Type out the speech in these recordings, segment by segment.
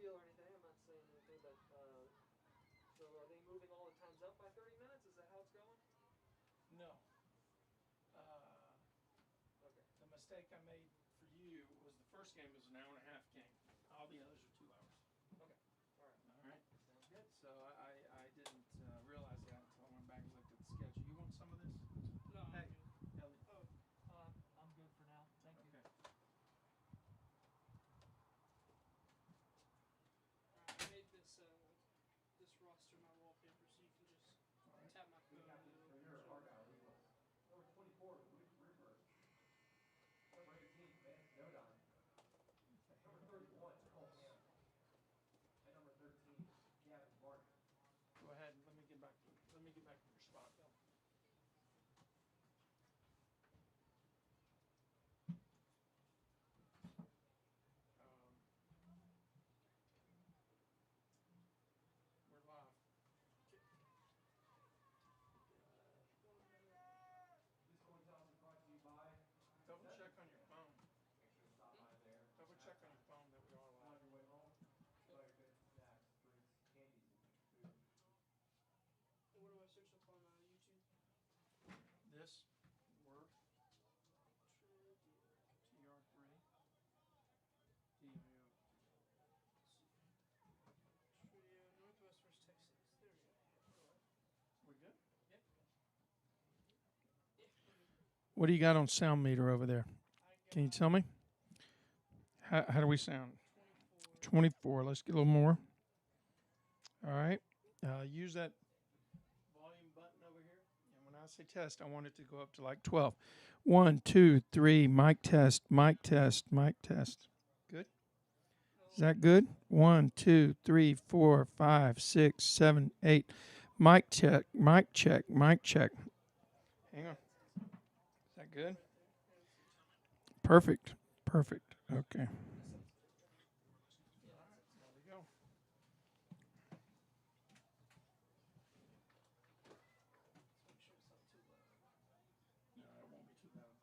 deal or anything. I'm not saying anything, but so are they moving all the times up by 30 minutes? Is that how it's going? No. Okay. The mistake I made for you was the first game was an hour and a half game. All the others are 2 hours. Okay. All right. All right. Sounds good. So I didn't realize that until I went back and looked at the schedule. You want some of this? No, Hey, I'm good. Elliot. Oh, I'm good for now. Thank you. Okay. I made this roster my wallpaper, so you can just tap my phone and it'll So you're Argyle Eagles. Number 24, Rupert. Number 18, Vance Nodon. Number 31, Cole Ham. And number 13, Gavin Martin. Go ahead. Let me get back. Let me get back to your spot, Bill. We're live. This coin toss is brought to you by. Double check on your phone. Make sure to stop by there. Double check on your phone that we are On live. your way home, buy your favorite snacks, drinks, candies, and food. What do I search up on YouTube? This word Trivia. TR3 DIO. Trivia. Northwest versus Texans. There we go. We good? Yep. Yeah. What do you got on sound meter over there? Can you tell me? How do we sound? 24. Let's get a little more. All right. Use that volume button over here. And when I say test, I want it to go up to like 12. 1, 2, 3. Mic test. Mic test. Mic test. Good? Is that good? 1, 2, 3, 4, 5, 6, 7, 8. Mic check. Mic check. Mic check. Hang on. Is that good? Perfect. Perfect. Okay. There we go. No, it won't be too loud.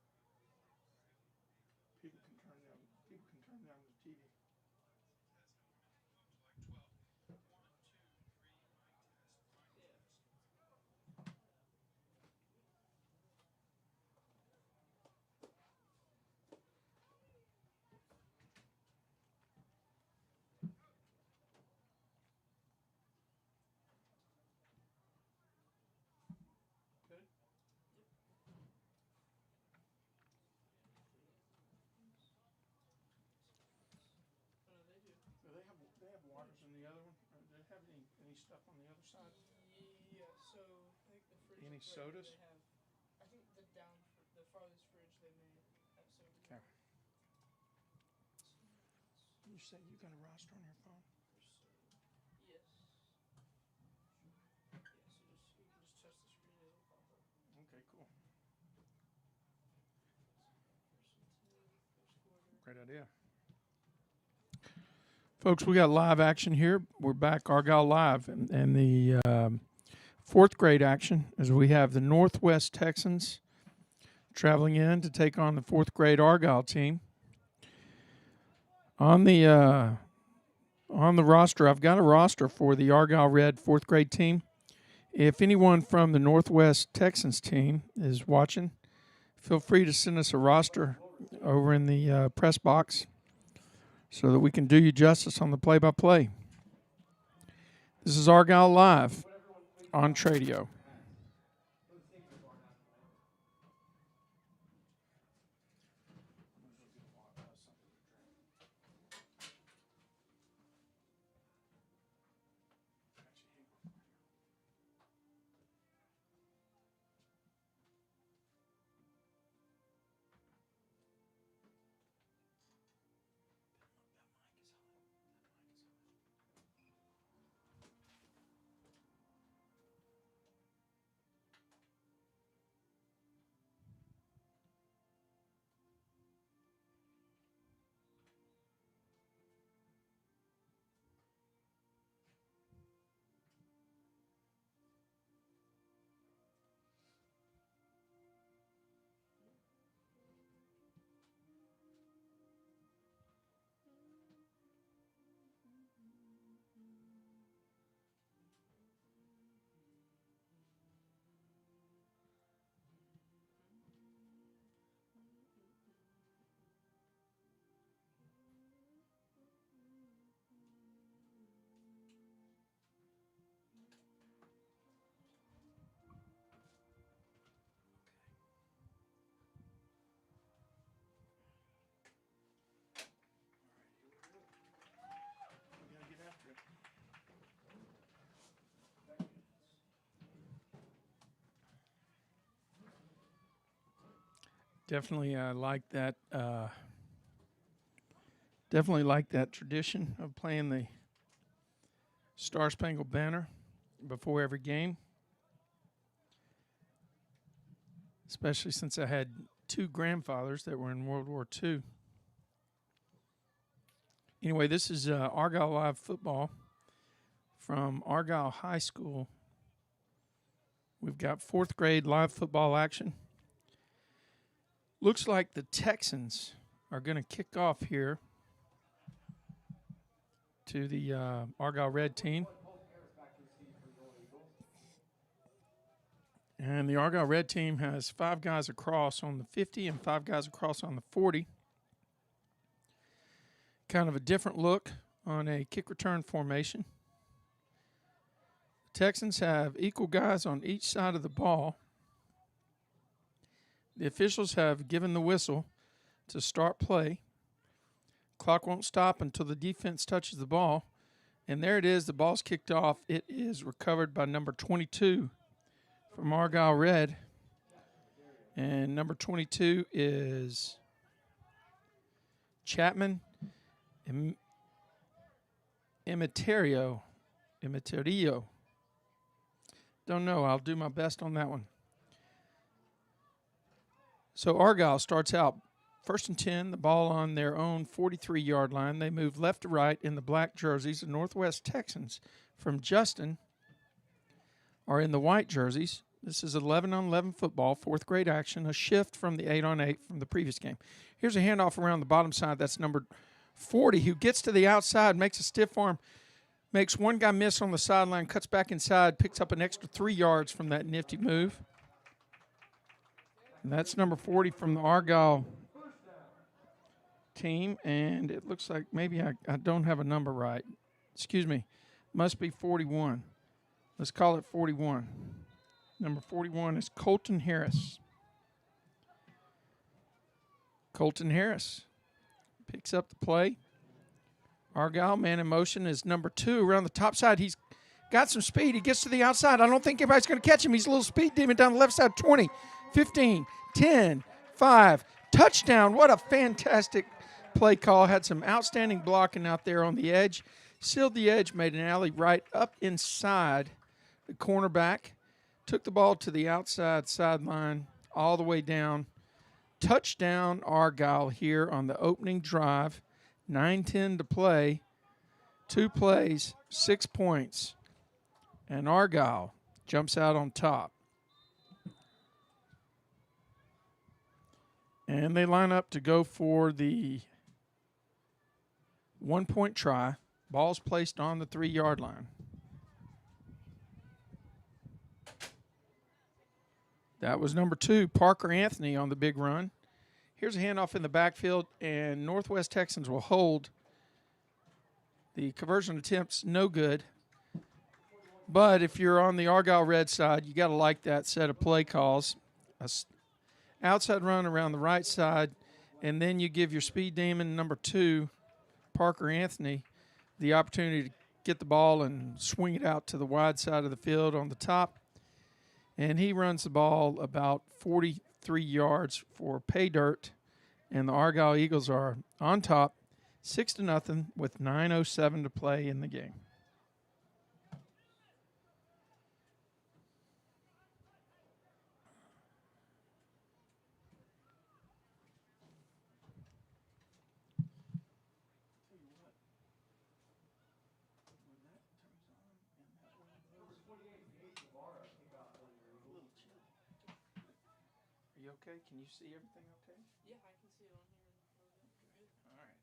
People can turn down the TV. Good. Oh, no, they do. Do they have waters in the other one? Do they have any stuff on the other side? Yeah. So I think the fridge. Any right here, sodas? They have. I think the farthest fridge they may have sodas. Okay. You say you got a roster on your phone? Yes. Yeah. So you can just touch the screen and it'll pop up. Okay, cool. First quarter. Great idea. Folks, we got live action here. We're back, Argyle Live, and the fourth grade action as we have the Northwest Texans traveling in to take on the fourth grade Argyle team. On the roster, I've got a roster for the Argyle Red fourth grade team. If anyone from the Northwest Texans team is watching, feel free to send us a roster over in the press box so that we can do you justice on the play-by-play. This is Argyle Live on Tradio. Definitely like that. Definitely like that tradition of playing the Star Spangled Banner before every game. Especially since I had two grandfathers that were in World War II. Anyway, this is Argyle Live football from Argyle High School. We've got 4th grade live football action. Looks like the Texans are going to kick off here to the Argyle Red team. And the Argyle Red team has 5 guys across on the 50 and 5 guys across on the 40. Kind of a different look on a kick return formation. The Texans have equal guys on each side of the ball. The officials have given the whistle to start play. Clock won't stop until the defense touches the ball. And there it is. The ball's kicked off. It is recovered by number 22 from Argyle Red. And number 22 is Chapman Imiterio. Don't know. I'll do my best on that one. So Argyle starts out 1st and 10, the ball on their own 43-yard line. They move left to right in the black jerseys. The Northwest Texans from Justin are in the white jerseys. This is 11-on-11 football, 4th grade action, a shift from the 8-on-8 from the previous game. Here's a handoff around the bottom side. That's number 40, who gets to the outside, makes a stiff arm, makes one guy miss on the sideline, cuts back inside, picks up an extra 3 yards from that nifty move. And that's number 40 from the Argyle team, and it looks like maybe I don't have a number right. Excuse me. Must be 41. Let's call it 41. Number 41 is Colton Harris. Colton Harris picks up the play. Argyle, man in motion, is number 2 around the top side. He's got some speed. He gets to the outside. I don't think anybody's going to catch him. He's a little speed demon down the left side. 20, 15, 10, 5. Touchdown. What a fantastic play call. Had some outstanding blocking out there on the edge. Sealed the edge, made an alley right up inside the cornerback. Took the ball to the outside sideline all the way down. Touchdown Argyle here on the opening drive. 9:10 to play. 2 plays, 6 points. And Argyle jumps out on top. And they line up to go for the 1-point try. Ball's placed on the 3-yard line. That was number 2, Parker Anthony, on the big run. Here's a handoff in the backfield, and Northwest Texans will hold. The conversion attempt's no good. But if you're on the Argyle Red side, you got to like that set of play calls. Outside run around the right side, and then you give your speed demon number 2, Parker Anthony, the opportunity to get the ball and swing it out to the wide side of the field on the top. And he runs the ball about 43 yards for pay dirt, and the Argyle Eagles are on top, 6-0 with 9:07 to play in the game. Are you okay? Can you see everything okay? Yeah, I can see it on here. All right.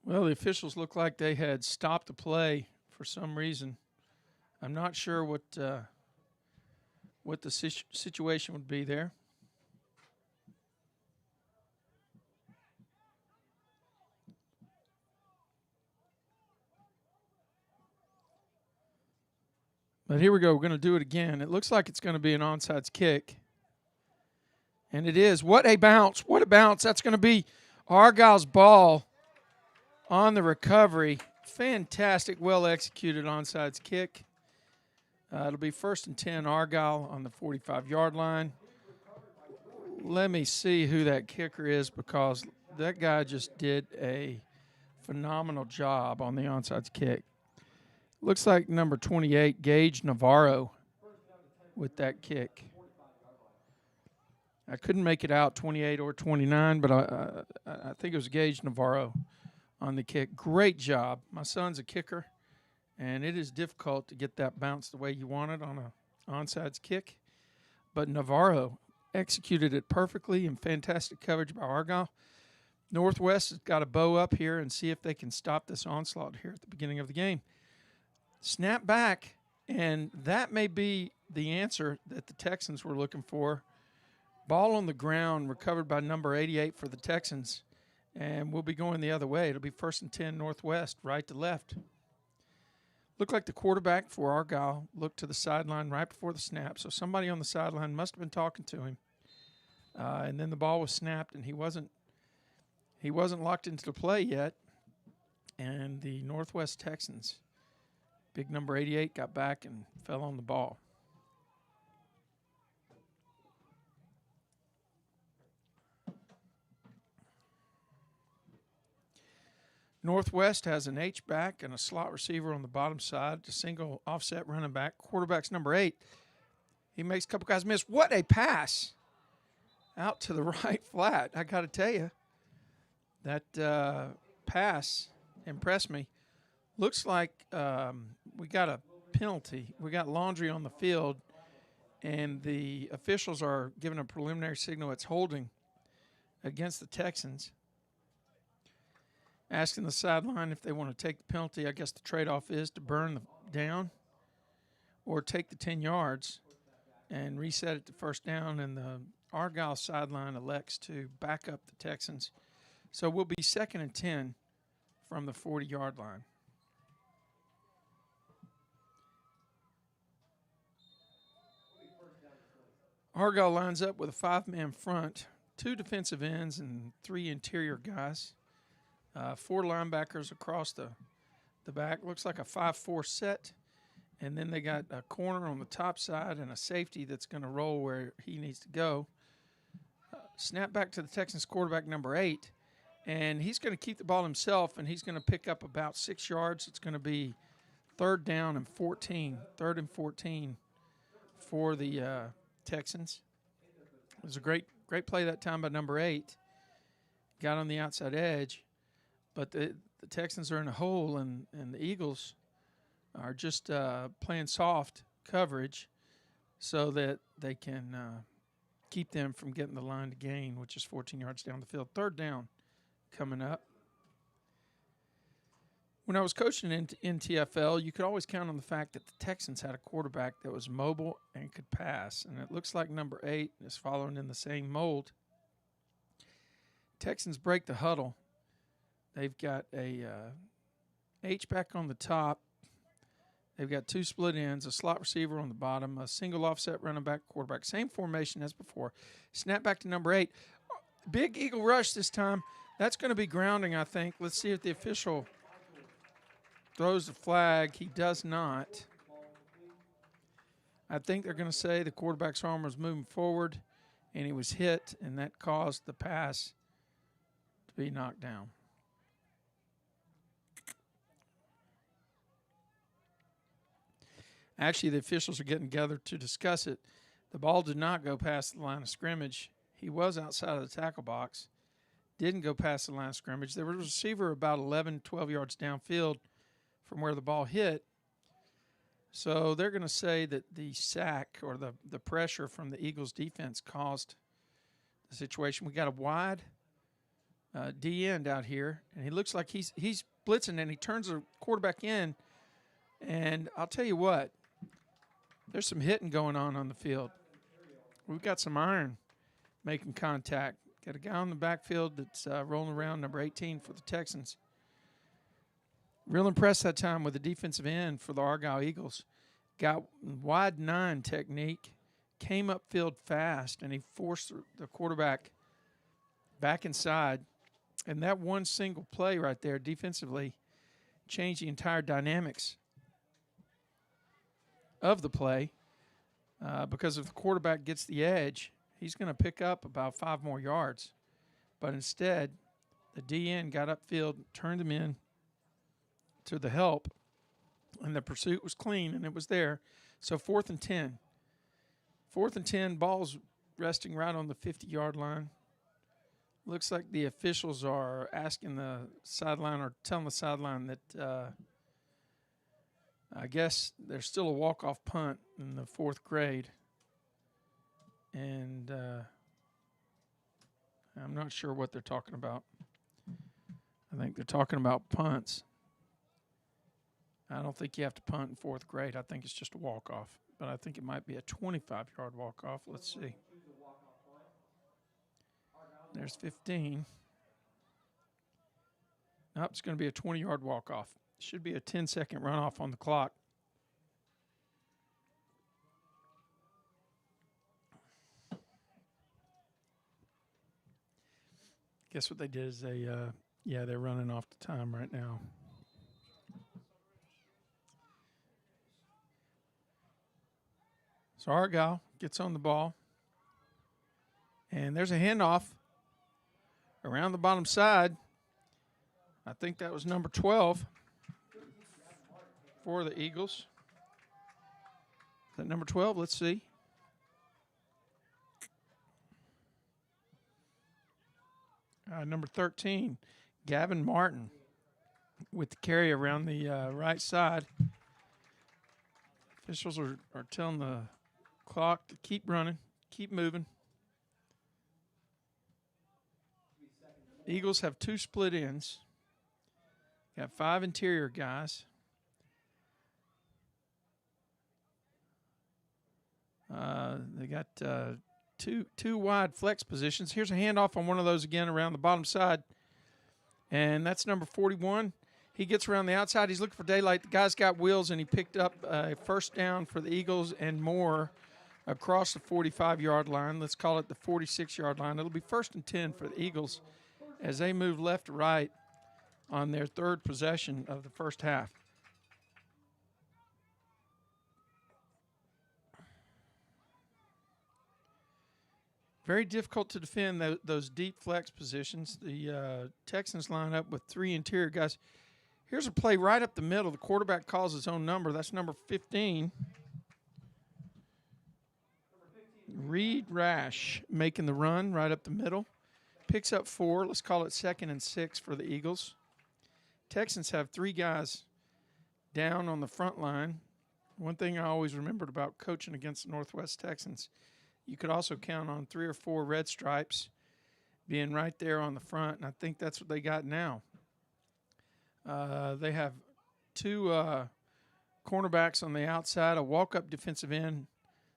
Well, the officials look like they had stopped the play for some reason. I'm not sure what the situation would be there. But here we go. We're going to do it again. It looks like it's going to be an onside kick. And it is. What a bounce. What a bounce. That's going to be Argyle's ball on the recovery. Fantastic, well-executed onside kick. It'll be 1st and 10, Argyle on the 45-yard line. Let me see who that kicker is because that guy just did a phenomenal job on the onside kick. Looks like number 28, Gage Navarro, with that kick. I couldn't make it out, 28 or 29, but I think it was Gage Navarro on the kick. Great job. My son's a kicker, and it is difficult to get that bounce the way you want it on a onside kick. But Navarro executed it perfectly and fantastic coverage by Argyle. Northwest has got to bow up here and see if they can stop this onslaught here at the beginning of the game. Snap back, and that may be the answer that the Texans were looking for. Ball on the ground, recovered by number 88 for the Texans, and we'll be going the other way. It'll be 1st and 10 Northwest, right to left. Looked like the quarterback for Argyle looked to the sideline right before the snap, so somebody on the sideline must have been talking to him. And then the ball was snapped, and he wasn't locked into the play yet. And the Northwest Texans, big number 88, got back and fell on the ball. Northwest has an H-back and a slot receiver on the bottom side, a single offset running back. Quarterback's number 8. He makes a couple guys miss. What a pass out to the right flat. I got to tell you, that pass impressed me. Looks like we got a penalty. We got laundry on the field, and the officials are giving a preliminary signal it's holding against the Texans. Asking the sideline if they want to take the penalty. I guess the trade-off is to burn down or take the 10 yards and reset it to 1st down, and the Argyle sideline elects to back up the Texans. So we'll be 2nd and 10 from the 40-yard line. Argyle lines up with a 5-man front, 2 defensive ends and 3 interior guys. 4 linebackers across the back. Looks like a 5-4 set. And then they got a corner on the top side and a safety that's going to roll where he needs to go. Snap back to the Texans quarterback, number 8. And he's going to keep the ball himself, and he's going to pick up about 6 yards. It's going to be 3rd down and 14. 3rd and 14 for the Texans. It was a great play that time by number 8. Got on the outside edge. But the Texans are in a hole, and the Eagles are just playing soft coverage so that they can keep them from getting the line to gain, which is 14 yards down the field. 3rd down coming up. When I was coaching in TFL, you could always count on the fact that the Texans had a quarterback that was mobile and could pass, and it looks like number 8 is following in the same mold. Texans break the huddle. They've got a H-back on the top. They've got 2 split ends, a slot receiver on the bottom, a single offset running back, quarterback. Same formation as before. Snap back to number 8. Big Eagle rush this time. That's going to be grounding, I think. Let's see if the official throws the flag. He does not. I think they're going to say the quarterback's arm was moving forward, and he was hit, and that caused the pass to be knocked down. Actually, the officials are getting together to discuss it. The ball did not go past the line of scrimmage. He was outside of the tackle box. Didn't go past the line of scrimmage. There was a receiver about 11, 12 yards downfield from where the ball hit. So they're going to say that the sack or the pressure from the Eagles defense caused the situation. We got a wide D end out here, and he looks like he's blitzing, and he turns the quarterback in. And I'll tell you what, there's some hitting going on the field. We've got some iron making contact. Got a guy on the backfield that's rolling around, number 18 for the Texans. Real impressed that time with the defensive end for the Argyle Eagles. Got wide 9 technique, came upfield fast, and he forced the quarterback back inside. And that one single play right there defensively changed the entire dynamics of the play because if the quarterback gets the edge, he's going to pick up about 5 more yards. But instead, the DN got upfield, turned him in to the help, and the pursuit was clean, and it was there. So 4th and 10. 4th and 10, ball's resting right on the 50-yard line. Looks like the officials are asking the sideline or telling the sideline that I guess there's still a walk-off punt in the 4th grade. And I'm not sure what they're talking about. I think they're talking about punts. I don't think you have to punt in 4th grade. I think it's just a walk-off. But I think it might be a 25-yard walk-off. Let's see. There's 15. Nope, it's going to be a 20-yard walk-off. Should be a 10-second runoff on the clock. Guess what they did is they're running off the time right now. So Argyle gets on the ball. And there's a handoff around the bottom side. I think that was number 12 for the Eagles. Is that number 12? Let's see. Number 13, Gavin Martin with the carry around the right side. Officials are telling the clock to keep running, keep moving. Eagles have 2 split ends. Got 5 interior guys. They got two wide flex positions. Here's a handoff on one of those again around the bottom side. And that's number 41. He gets around the outside. He's looking for daylight. The guy's got wheels, and he picked up a first down for the Eagles and more across the 45-yard line. Let's call it the 46-yard line. It'll be 1st and 10 for the Eagles as they move left to right on their 3rd possession of the first half. Very difficult to defend those deep flex positions. The Texans line up with 3 interior guys. Here's a play right up the middle. The quarterback calls his own number. That's number 15. Reed Rash making the run right up the middle. Picks up 4. Let's call it 2nd and 6 for the Eagles. Texans have 3 guys down on the front line. One thing I always remembered about coaching against the Northwest Texans, you could also count on 3 or 4 red stripes being right there on the front, and I think that's what they got now. They have 2 cornerbacks on the outside, a walk-up defensive end,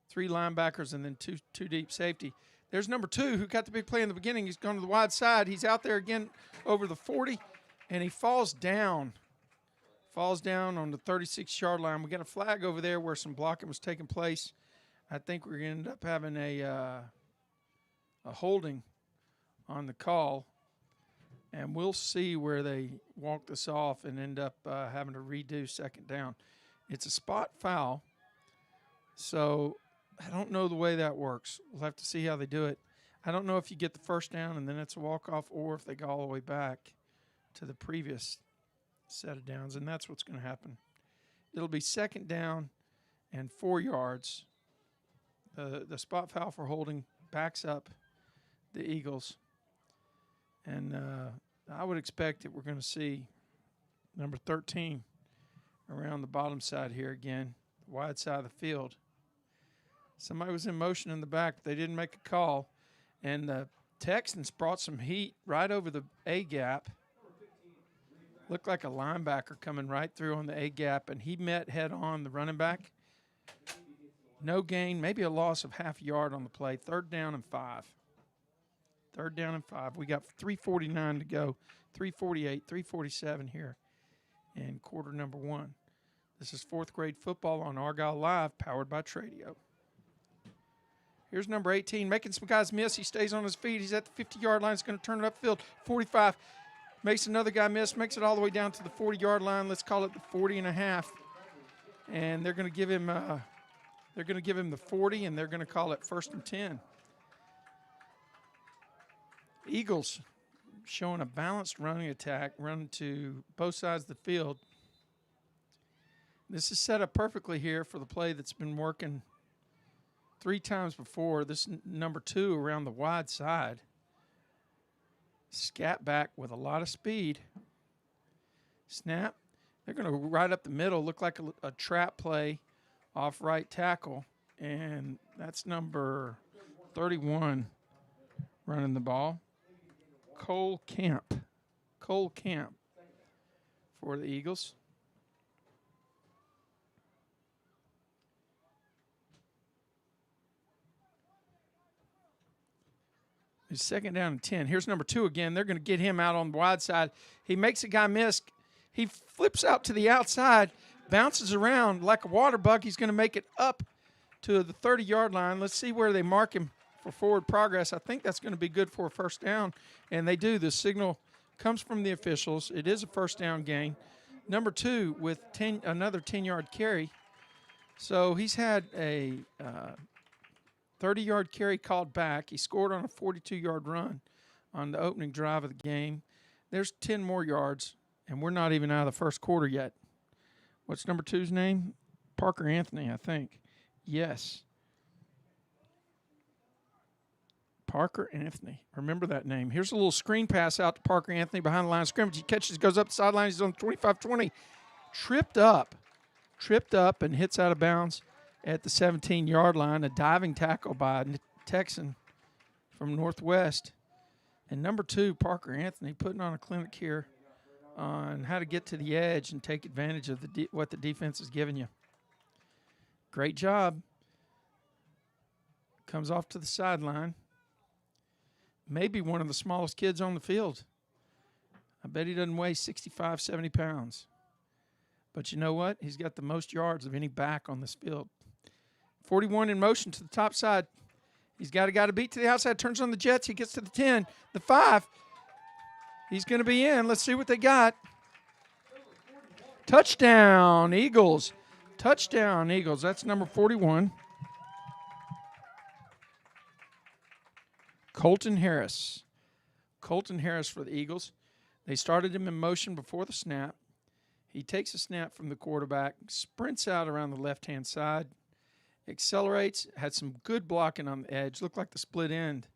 3 linebackers, and then two deep safety. There's number 2 who got the big play in the beginning. He's gone to the wide side. He's out there again over the 40, and he falls down. Falls down on the 36-yard line. We got a flag over there where some blocking was taking place. I think we're going to end up having a holding on the call, and we'll see where they walk this off and end up having to redo 2nd down. It's a spot foul, so I don't know the way that works. We'll have to see how they do it. I don't know if you get the first down and then it's a walk-off or if they go all the way back to the previous set of downs, and that's what's going to happen. It'll be 2nd down and 4 yards. The spot foul for holding backs up the Eagles. And I would expect that we're going to see number 13 around the bottom side here again, the wide side of the field. Somebody was in motion in the back, but they didn't make a call. And the Texans brought some heat right over the A-gap. Looked like a linebacker coming right through on the A-gap, and he met head-on the running back. No gain, maybe a loss of half a yard on the play. 3rd down and 5. 3rd down and 5. We got 3:49 to go, 3:48, 3:47 here in quarter number 1. This is 4th grade football on Argyle Live, powered by Tradio. Here's number 18, making some guys miss. He stays on his feet. He's at the 50-yard line. He's going to turn it upfield. 45, makes another guy miss, makes it all the way down to the 40-yard line. Let's call it the 40 and a half. And they're going to give him They're going to give him the 40, and they're going to call it 1st and 10. Eagles showing a balanced running attack, running to both sides of the field. This is set up perfectly here for the play that's been working 3 times before. This number 2 around the wide side. Scat back with a lot of speed. Snap. They're going to right up the middle, look like a trap play off right tackle. And that's number 31 running the ball. Cole Camp for the Eagles. It's 2nd down and 10. Here's number 2 again. They're going to get him out on the wide side. He makes a guy miss. He flips out to the outside, bounces around like a water buck. He's going to make it up to the 30-yard line. Let's see where they mark him for forward progress. I think that's going to be good for a 1st down, and they do. The signal comes from the officials. It is a 1st down gain. Number 2 with another 10-yard carry. So he's had a 30-yard carry called back. He scored on a 42-yard run on the opening drive of the game. There's 10 more yards, and we're not even out of the 1st quarter yet. What's number 2's name? Parker Anthony, I think. Yes. Parker Anthony. Remember that name. Here's a little screen pass out to Parker Anthony behind the line of scrimmage. He catches, goes up the sideline. He's on 25-20. Tripped up and hits out of bounds at the 17-yard line. A diving tackle by a Texan from Northwest. And number 2, Parker Anthony, putting on a clinic here on how to get to the edge and take advantage of what the defense is giving you. Great job. Comes off to the sideline. Maybe one of the smallest kids on the field. I bet he doesn't weigh 65, 70 pounds. But you know what? He's got the most yards of any back on this field. 41 in motion to the top side. He's got a guy to beat to the outside. Turns on the Jets. He gets to the 10, the 5. He's going to be in. Let's see what they got. Touchdown, Eagles. Touchdown, Eagles. That's number 41. Colton Harris. Colton Harris for the Eagles. They started him in motion before the snap. He takes a snap from the quarterback, sprints out around the left-hand side, accelerates, had some good blocking on the edge. Looked like the split end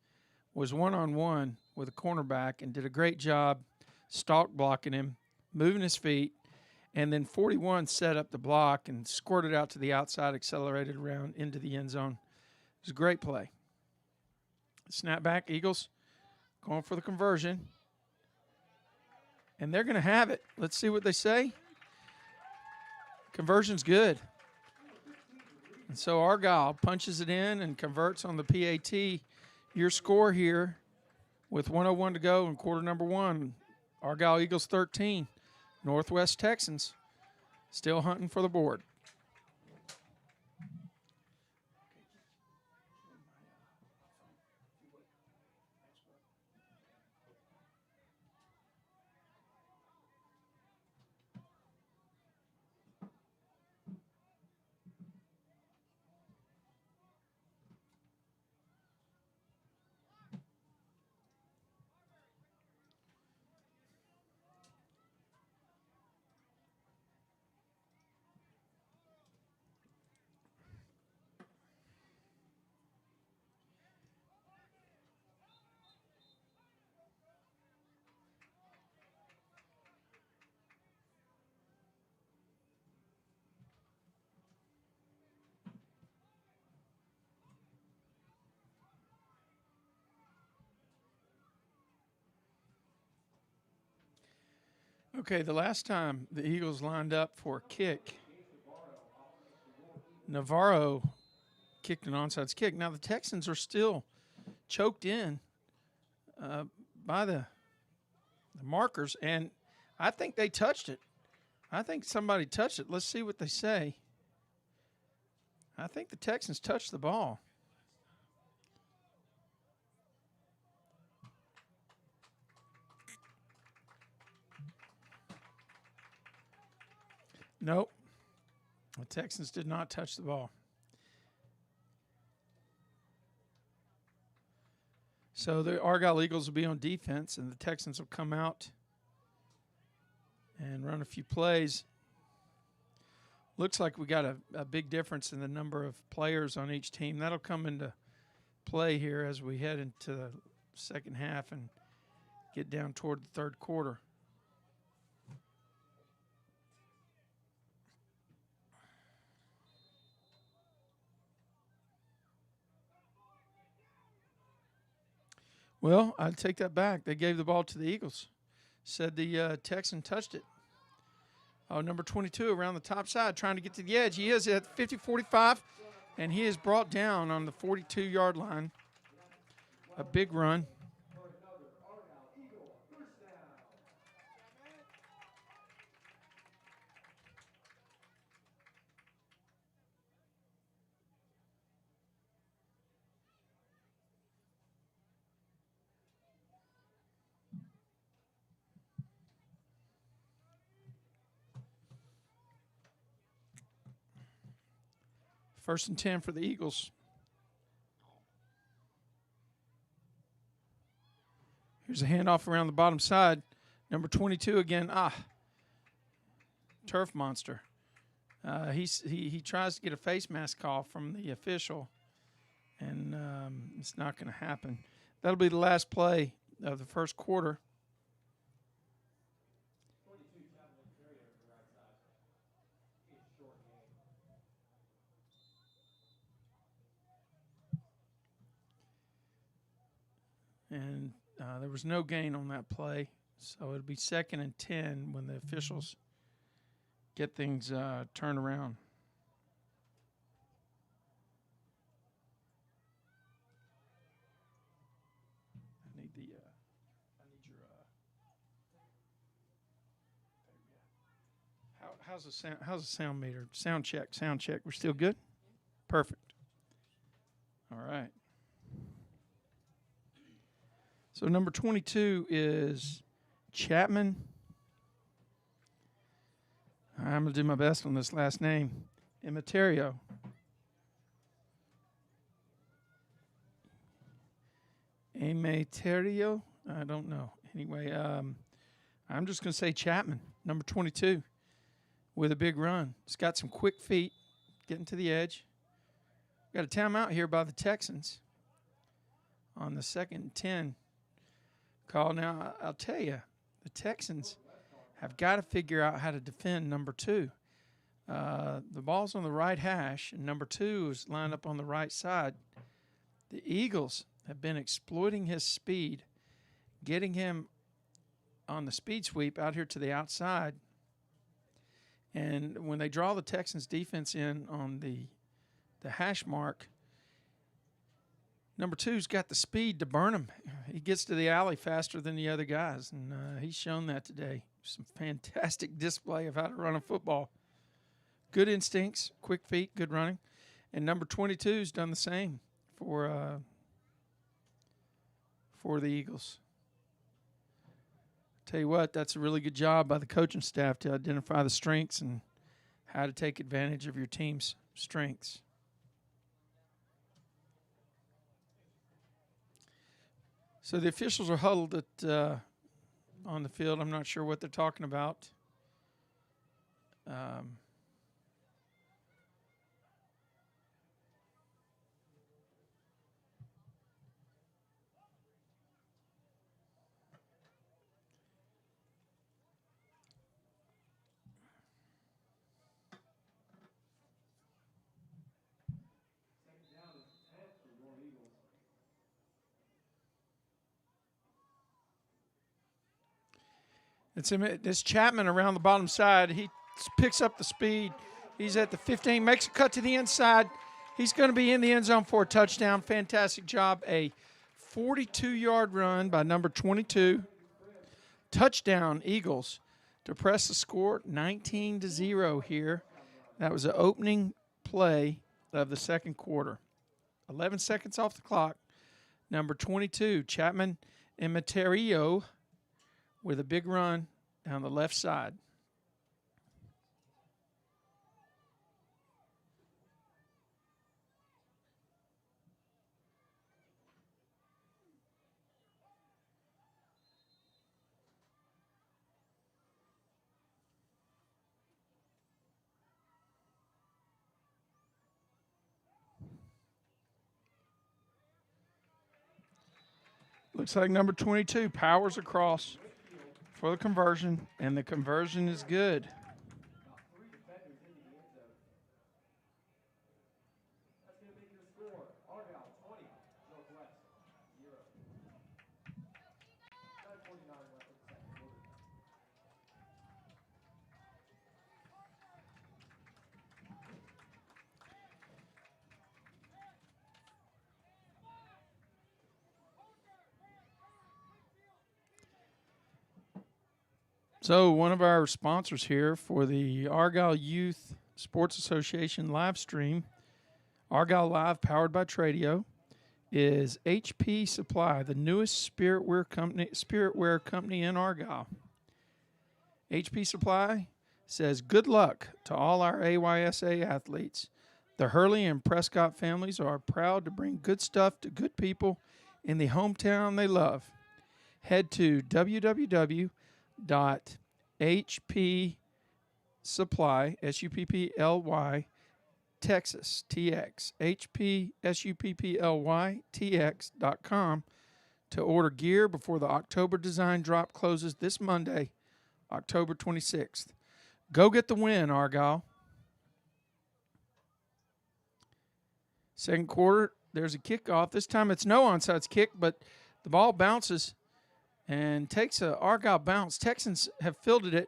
was one-on-one with a cornerback and did a great job stalk blocking him, moving his feet, and then 41 set up the block and squirted out to the outside, accelerated around into the end zone. It was a great play. Snap back, Eagles going for the conversion. And they're going to have it. Let's see what they say. Conversion's good. And so Argyle punches it in and converts on the PAT. Your score here with 1:01 to go in quarter number 1. Argyle Eagles 13. Northwest Texans still hunting for the board. Okay, the last time the Eagles lined up for a kick, Navarro kicked an onside kick. Now the Texans are still choked in by the markers, and I think they touched it. I think somebody touched it. Let's see what they say. I think the Texans touched the ball. Nope. The Texans did not touch the ball. So the Argyle Eagles will be on defense, and the Texans will come out and run a few plays. Looks like we got a big difference in the number of players on each team. That'll come into play here as we head into the second half and get down toward the third quarter. Well, I'd take that back. They gave the ball to the Eagles. Said the Texan touched it. Oh, number 22 around the top side trying to get to the edge. He is at 50-45, and he is brought down on the 42-yard line. A big run. First and 10 for the Eagles. Here's a handoff around the bottom side. Number 22 again. Turf monster. He tries to get a face mask call from the official, and it's not going to happen. That'll be the last play of the first quarter. And there was no gain on that play, so it'll be 2nd and 10 when the officials get things turned around. I need your how's the sound? How's the sound meter? Sound check. Sound check. We're still good. Perfect. All right. So number 22 is Chapman. I'm going to do my best on this last name. Immaterio. Immaterio? I don't know. Anyway, I'm just going to say Chapman, number 22, with a big run. He's got some quick feet, getting to the edge. Got a timeout here by the Texans on the 2nd and 10 call. Now, I'll tell you, the Texans have got to figure out how to defend number 2. The ball's on the right hash, and number 2 is lined up on the right side. The Eagles have been exploiting his speed, getting him on the speed sweep out here to the outside. And when they draw the Texans defense in on the hash mark, number 2's got the speed to burn him. He gets to the alley faster than the other guys, and he's shown that today. Some fantastic display of how to run a football. Good instincts, quick feet, good running. And number 22's done the same for the Eagles. Tell you what, that's a really good job by the coaching staff to identify the strengths and how to take advantage of your team's strengths. So the officials are huddled on the field. I'm not sure what they're talking about. It's Chapman around the bottom side. He picks up the speed. He's at the 15, makes a cut to the inside. He's going to be in the end zone for a touchdown. Fantastic job. A 42-yard run by number 22. Touchdown, Eagles, to press the score 19-0 here. That was the opening play of the second quarter. 11 seconds off the clock. Number 22, Chapman Immaterio, with a big run down the left side. Looks like number 22 powers across for the conversion, and the conversion is good. About 3 defenders into the end zone. That's going to make your score Argyle 20, Northwest 0. 9:49 left in the second quarter. So one of our sponsors here for the Argyle Youth Sports Association live stream, Argyle Live powered by Tradio, is HP Supply, the newest spiritwear company in Argyle. HP Supply says good luck to all our AYSA athletes. The Hurley and Prescott families are proud to bring good stuff to good people in the hometown they love. Head to www.hpsupply, S-U-P-P-L-Y, Texas, TX, HPSUPPLYTX.com to order gear before the October design drop closes this Monday, October 26th. Go get the win, Argyle. Second quarter, there's a kickoff. This time it's no onside kick, but the ball bounces and takes a Argyle bounce. Texans have fielded it,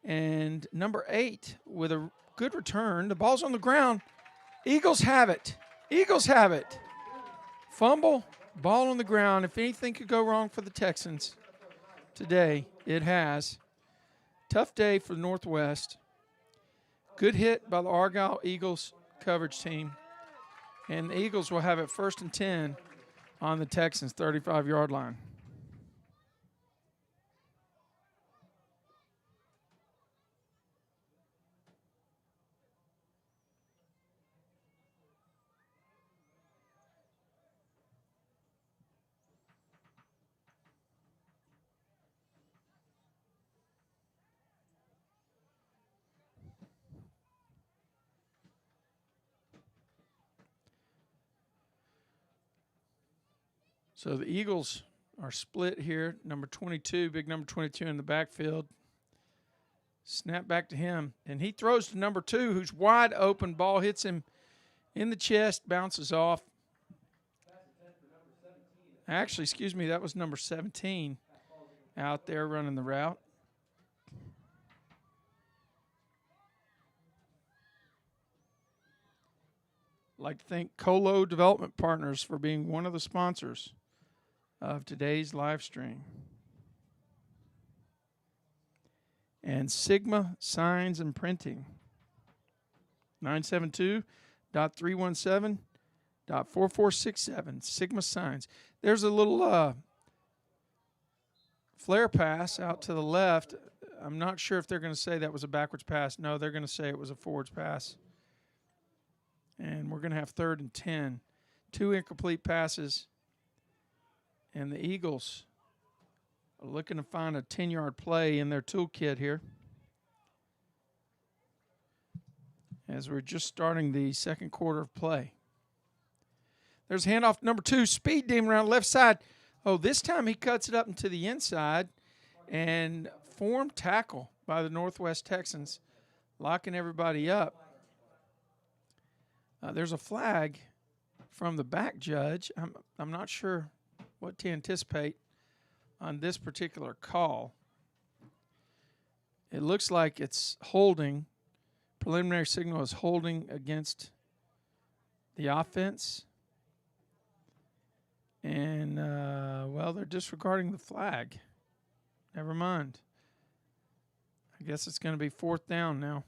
and number 8 with a good return. The ball's on the ground. Eagles have it. Eagles have it. Fumble, ball on the ground. If anything could go wrong for the Texans today, it has. Tough day for the Northwest. Good hit by the Argyle Eagles coverage team. And the Eagles will have it 1st and 10 on the Texans' 35-yard line. So the Eagles are split here. Number 22, big number 22 in the backfield. Snap back to him, and he throws to number 2, who's wide open. Ball hits him in the chest, bounces off. Actually, excuse me, that was number 17 out there running the route. I'd like to thank Colo Development Partners for being one of the sponsors of today's live stream. And Sigma Signs and Printing. 972.317.4467. Sigma Signs. There's a little flare pass out to the left. I'm not sure if they're going to say that was a backwards pass. No, they're going to say it was a forwards pass. And we're going to have 3rd and 10. 2 incomplete passes. And the Eagles are looking to find a 10-yard play in their toolkit here. As we're just starting the second quarter of play. There's a handoff to number 2. Speed demon around the left side. Oh, this time he cuts it up into the inside. And form tackle by the Northwest Texans, locking everybody up. There's a flag from the back judge. I'm not sure what to anticipate on this particular call. It looks like it's holding. Preliminary signal is holding against the offense. And, well, they're disregarding the flag. Never mind. I guess it's going to be 4th down now.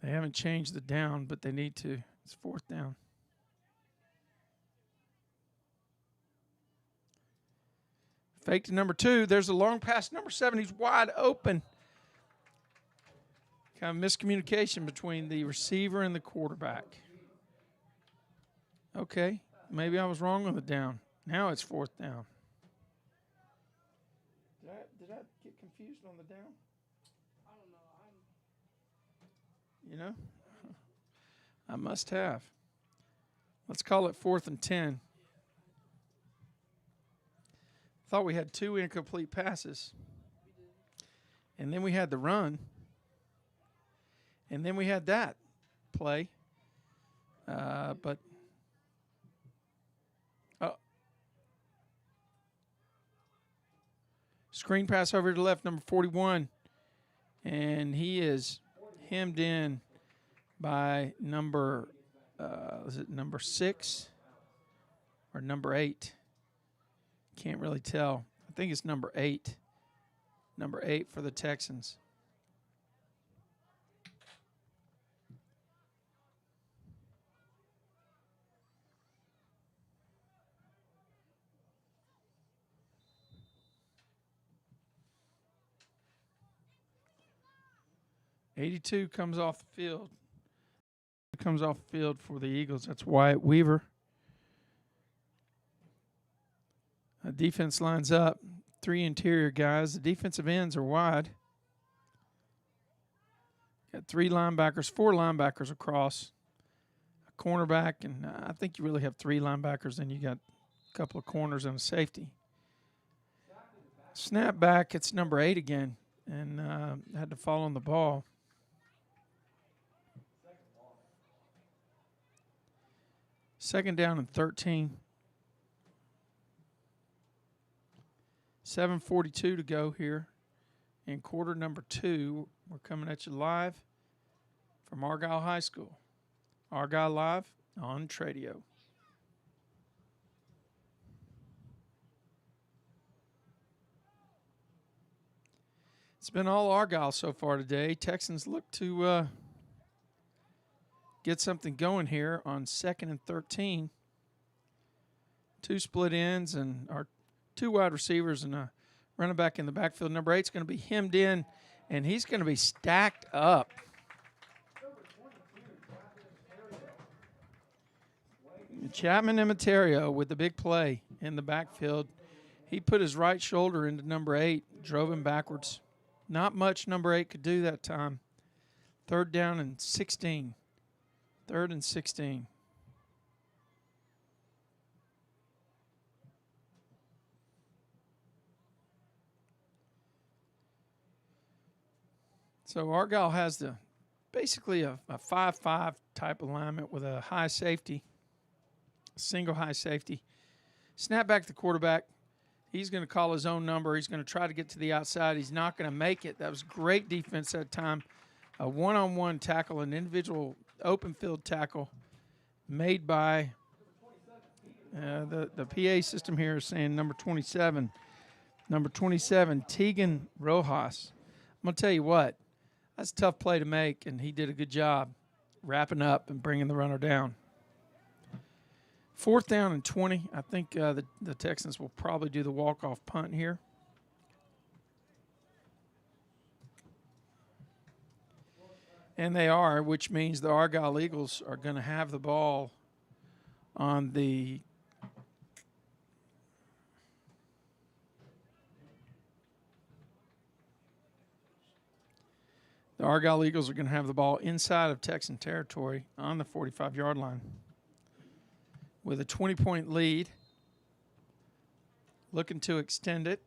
They haven't changed the down, but they need to. It's 4th down. Fake to number 2. There's a long pass. Number 7, he's wide open. Kind of miscommunication between the receiver and the quarterback. Okay, maybe I was wrong on the down. Now it's 4th down. Did I get confused on the down? I don't know. You know? I must have. Let's call it 4th and 10. Yeah. thought we had 2 incomplete passes. We did. And then we had the run. And then we had that play. But screen pass over to the left, number 41. And he is hemmed in by number, is it number 6 or number 8? Can't really tell. I think it's number 8. Number 8 for the Texans. '82 comes off the field. Comes off the field for the Eagles. That's Wyatt Weaver. Defense lines up. 3 interior guys. The defensive ends are wide. Got 3 linebackers, 4 linebackers across. A cornerback, and I think you really have 3 linebackers, and you got a couple of corners and a safety. Snap back, it's number 8 again, and had to fall on the ball. Second down and 13. 7:42 to go here in quarter number 2. We're coming at you live from Argyle High School. Argyle Live on Tradio. It's been all Argyle so far today. Texans look to get something going here on 2nd and 13. 2 split ends and our 2 wide receivers and a running back in the backfield. Number 8 is going to be hemmed in, and he's going to be stacked up. Chapman and Materio with the big play in the backfield. He put his right shoulder into number 8, drove him backwards. Not much number 8 could do that time. 3rd down and 16. 3rd and 16. So Argyle has basically a 5-5 type alignment with a high safety, single high safety. Snap back to the quarterback. He's going to call his own number. He's going to try to get to the outside. He's not going to make it. That was great defense that time. A one-on-one tackle, an individual open field tackle made by the PA system here is saying number 27. Number 27, Tegan Rojas. I'm going to tell you what, that's a tough play to make, and he did a good job wrapping up and bringing the runner down. 4th down and 20. I think the Texans will probably do the walk-off punt here. And they are, which means the Argyle Eagles are going to have the ball on the Argyle Eagles are going to have the ball inside of Texan territory on the 45-yard line with a 20-point lead, looking to extend it.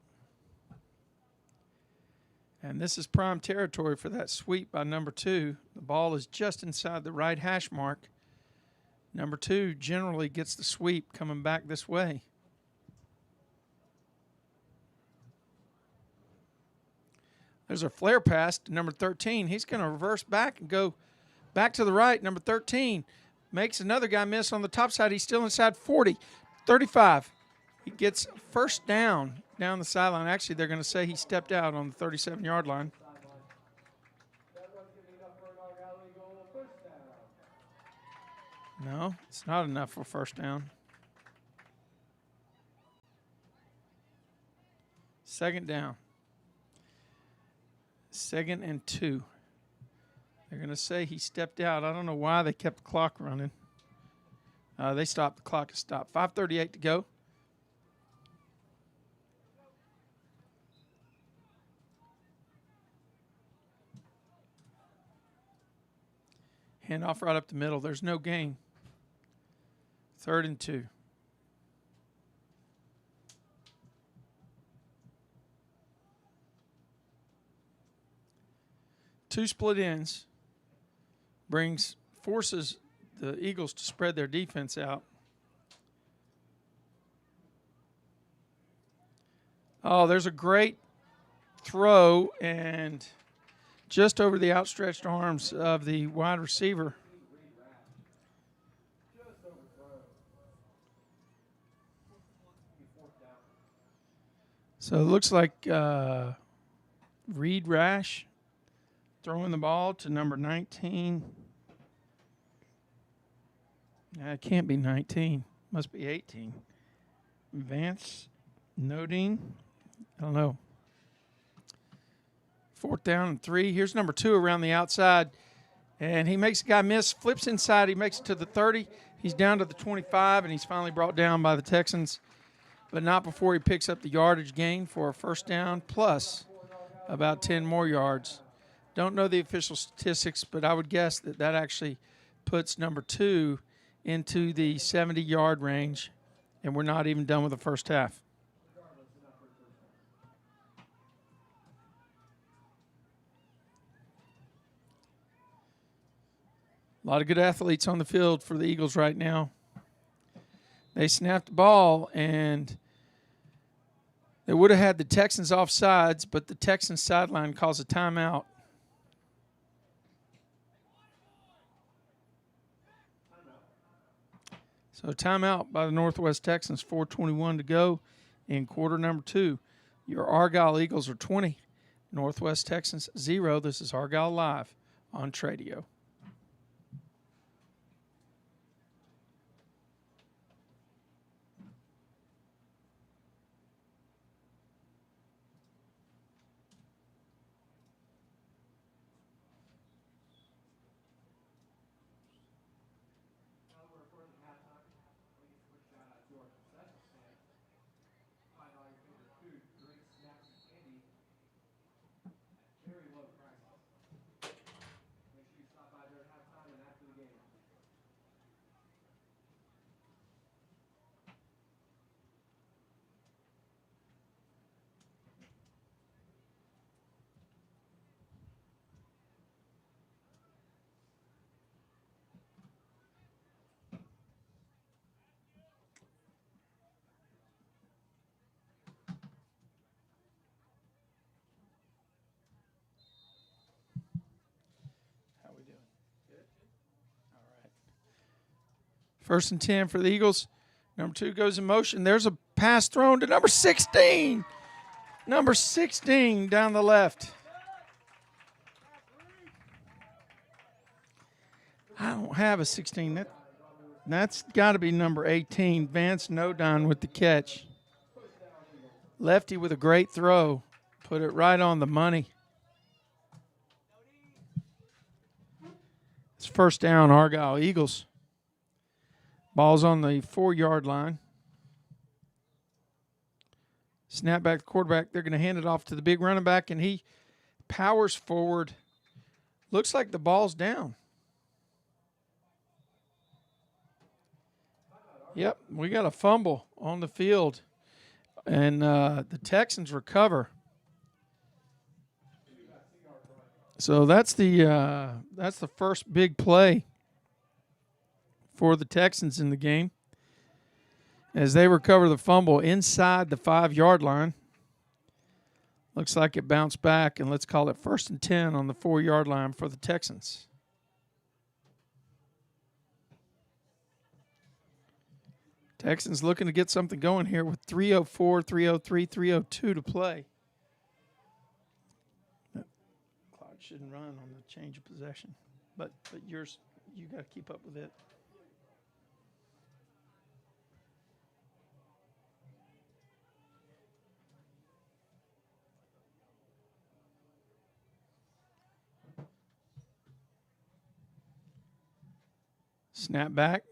And this is prime territory for that sweep by number 2. The ball is just inside the right hash mark. Number 2 generally gets the sweep coming back this way. There's a flare pass to number 13. He's going to reverse back and go back to the right. Number 13 makes another guy miss on the top side. He's still inside 40, 35. He gets first down the sideline. Actually, they're going to say he stepped out on the 37-yard line. No, it's not enough for first down. 2nd down. 2nd and 2. They're going to say he stepped out. I don't know why they kept the clock running. They stopped. The clock is stopped. 5:38 to go. Handoff right up the middle. There's no gain. 3rd and 2. 2 split ends. Forces the Eagles to spread their defense out. Oh, there's a great throw and just over the outstretched arms of the wide receiver. So it looks like Reed Rash throwing the ball to number 19. It can't be 19. Must be 18. Vance Nodine. I don't know. 4th down and 3. Here's number 2 around the outside. And he makes a guy miss, flips inside. He makes it to the 30. He's down to the 25, and he's finally brought down by the Texans. But not before he picks up the yardage gain for a 1st down, plus about 10 more yards. Don't know the official statistics, but I would guess that that actually puts number 2 into the 70-yard range, and we're not even done with the first half. A lot of good athletes on the field for the Eagles right now. They snapped the ball, and they would have had the Texans off sides, but the Texans sideline calls a timeout. So timeout by the Northwest Texans, 4:21 to go in quarter number 2. Your Argyle Eagles are 20, Northwest Texans 0. This is Argyle Live on Tradio. How we doing? Good. All right. 1st and 10 for the Eagles. Number 2 goes in motion. There's a pass thrown to number 16. Number 16 down the left. I don't have a 16. That's got to be number 18. Vance Nodine with the catch. Lefty with a great throw. Put it right on the money. It's 1st down, Argyle Eagles. Ball's on the 4-yard line. Snap back the quarterback. They're going to hand it off to the big running back, and he powers forward. Looks like the ball's down. Yep, we got a fumble on the field, and the Texans recover. So that's the first big play for the Texans in the game as they recover the fumble inside the 5-yard line. Looks like it bounced back, and let's call it 1st and 10 on the 4-yard line for the Texans. Texans looking to get something going here with 3:04, 3:03, 3:02 to play. Clock shouldn't run on the change of possession, but yours, you got to keep up with it. Snap back.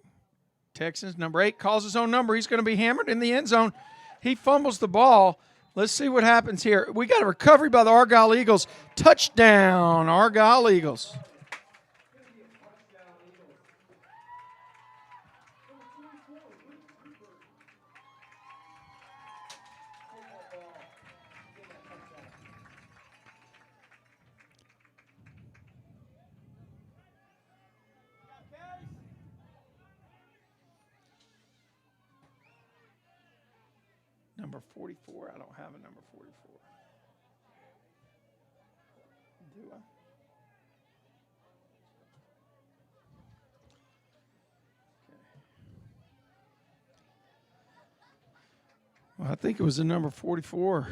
Texans, number 8, calls his own number. He's going to be hammered in the end zone. He fumbles the ball. Let's see what happens here. We got a recovery by the Argyle Eagles. Touchdown, Argyle Eagles. Number 44. I don't have a number 44. Do I? Well, I think it was the number 44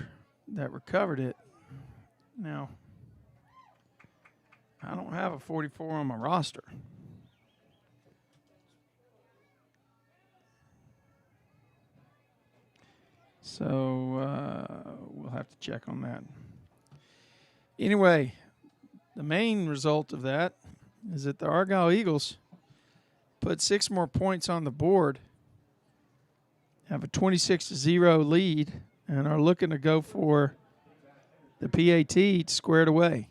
that recovered it. Now, I don't have a 44 on my roster. So we'll have to check on that. Anyway, the main result of that is that the Argyle Eagles put 6 more points on the board, have a 26-0 lead, and are looking to go for the PAT squared away.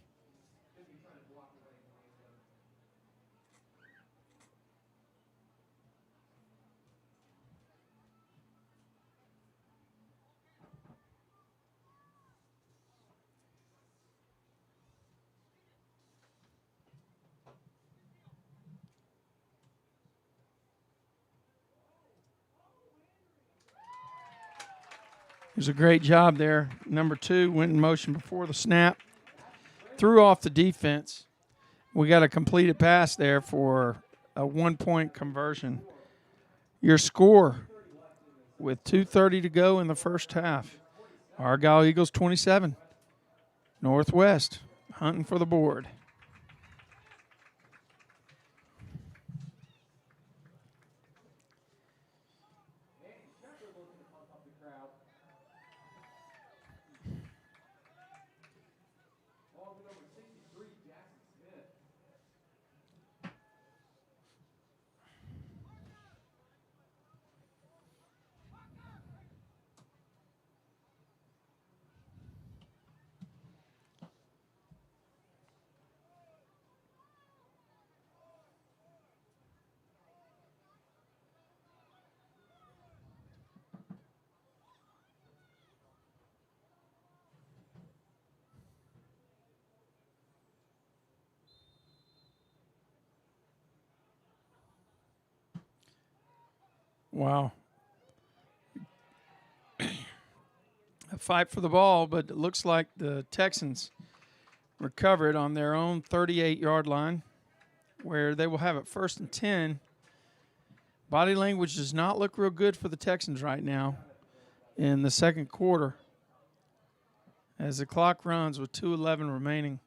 It was a great job there. Number 2 went in motion before the snap, threw off the defense. We got a completed pass there for a 1-point conversion. Your score with 2:30 to go in the first half. Argyle Eagles 27, Northwest hunting for the board. Wow. A fight for the ball, but it looks like the Texans recovered on their own 38-yard line, where they will have it 1st and 10. Body language does not look real good for the Texans right now in the second quarter as the clock runs with 2:11 remaining.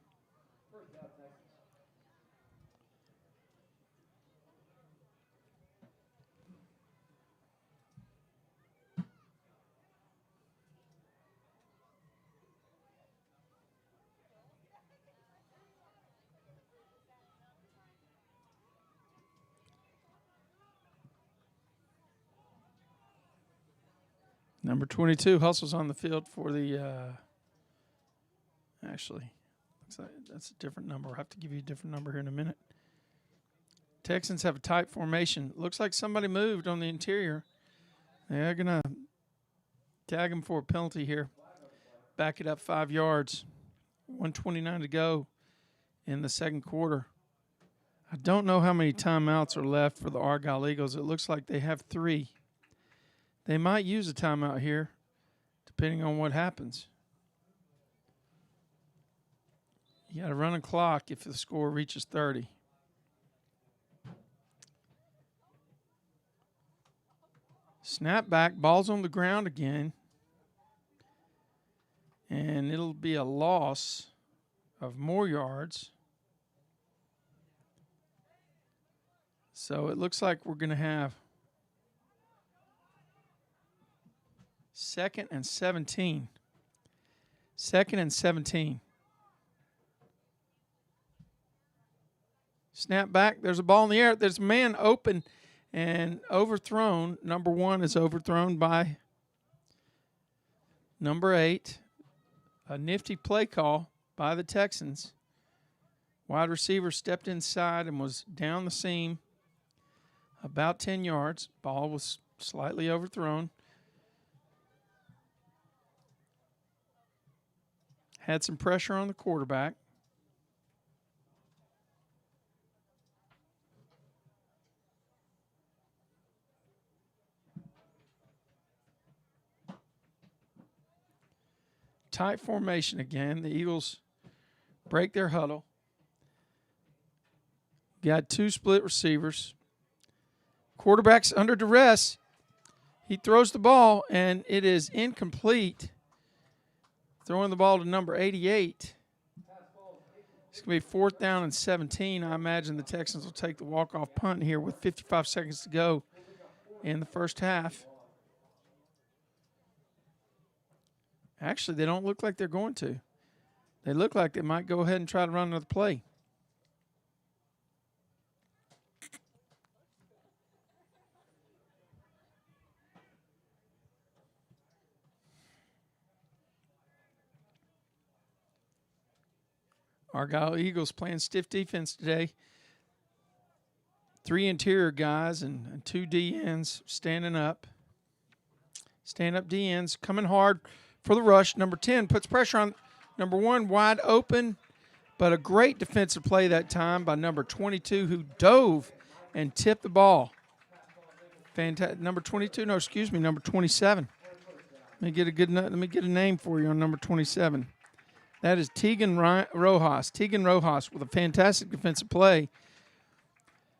Number 22 hustles on the field for the actually, looks like that's a different number. I'll have to give you a different number here in a minute. Texans have a tight formation. Looks like somebody moved on the interior. They're going to tag him for a penalty here. Back it up 5 yards. 1:29 to go in the second quarter. I don't know how many timeouts are left for the Argyle Eagles. It looks like they have 3. They might use a timeout here, depending on what happens. You got to run a clock if the score reaches 30. Snap back, ball's on the ground again. And it'll be a loss of more yards. So it looks like we're going to have 2nd and 17. 2nd and 17. Snap back. There's a ball in the air. There's a man open and overthrown. Number 1 is overthrown by number 8. A nifty play call by the Texans. Wide receiver stepped inside and was down the seam about 10 yards. Ball was slightly overthrown. Had some pressure on the quarterback. tight formation again. The Eagles break their huddle. Got 2 split receivers. Quarterback's under duress. He throws the ball, and it is incomplete. Throwing the ball to number 88. It's going to be 4th down and 17. I imagine the Texans will take the walk-off punt here with 55 seconds to go in the first half. Actually, they don't look like they're going to. They look like they might go ahead and try to run another play. Argyle Eagles playing stiff defense today. 3 interior guys and 2 D-ends standing up. Stand-up D-ends coming hard for the rush. Number 10 puts pressure on number 1, wide open, but a great defensive play that time by number 22 who dove and tipped the ball. Fantastic. Number 22, no, excuse me, number 27. Let me get a name for you on number 27. That is Tegan Rojas. Tegan Rojas with a fantastic defensive play.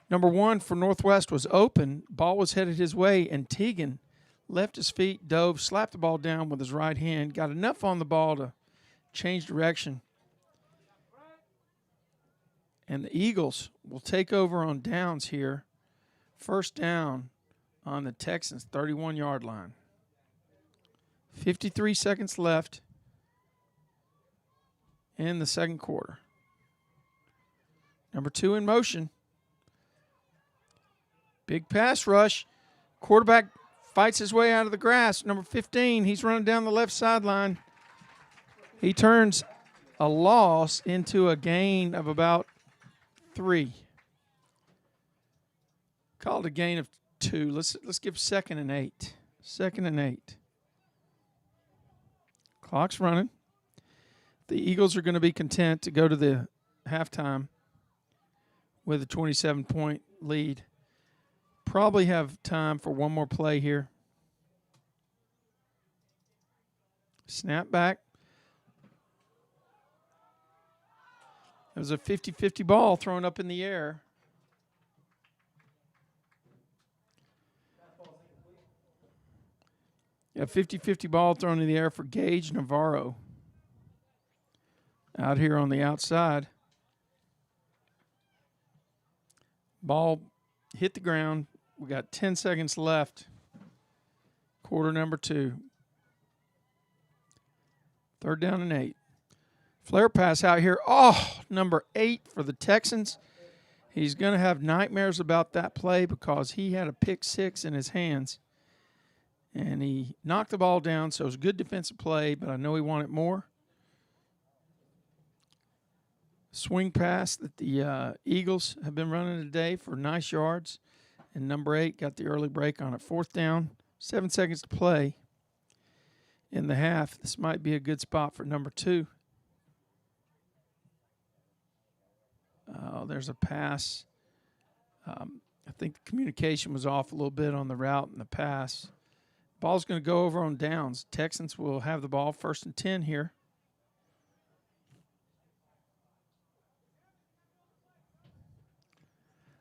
Number 1 for Northwest was open. Ball was headed his way, and Tegan left his feet, dove, slapped the ball down with his right hand, got enough on the ball to change direction. And the Eagles will take over on downs here. First down on the Texans' 31-yard line. 53 seconds left in the second quarter. Number 2 in motion. Big pass rush. Quarterback fights his way out of the grass. Number 15, he's running down the left sideline. He turns a loss into a gain of about 3. Called a gain of 2. Let's give 2nd and 8. 2nd and 8. Clock's running. The Eagles are going to be content to go to the halftime with a 27-point lead. Probably have time for one more play here. Snap back. It was a 50-50 ball thrown up in the air. Yeah, 50-50 ball thrown in the air for Gage Navarro. Out here on the outside. Ball hit the ground. We got 10 seconds left. Quarter number 2. 3rd down and 8. Flare pass out here. Oh, number 8 for the Texans. He's going to have nightmares about that play because he had a pick 6 in his hands. And he knocked the ball down, so it was a good defensive play, but I know he wanted more. Swing pass that the Eagles have been running today for nice yards. And number 8 got the early break on it. 4th down, 7 seconds to play in the half. This might be a good spot for number 2. There's a pass. I think the communication was off a little bit on the route and the pass. Ball's going to go over on downs. Texans will have the ball 1st and 10 here.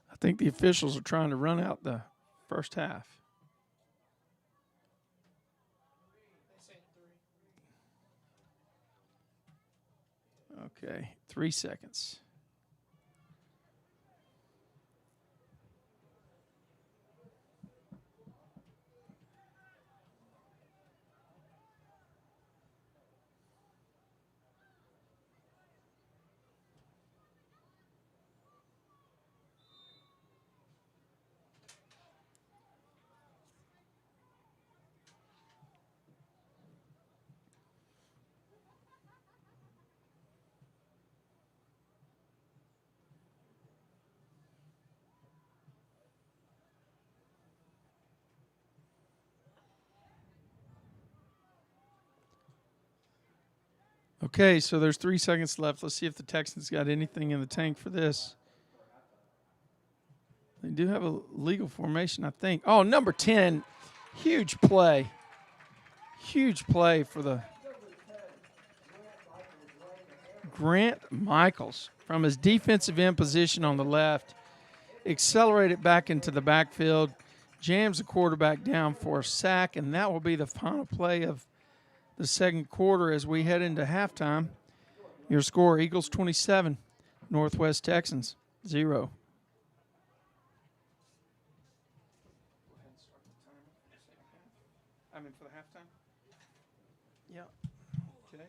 I think the officials are trying to run out the first half. Okay, 3 seconds. Okay, so there's 3 seconds left. Let's see if the Texans got anything in the tank for this. They do have a legal formation, I think. Oh, number 10, huge play. Huge play for the Grant Michaels from his defensive end position on the left, accelerated back into the backfield, jams the quarterback down for a sack, and that will be the final play of the second quarter as we head into halftime. Your score, Eagles 27, Northwest Texans 0. I mean, for the halftime? Yeah. Okay.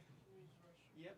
Yep.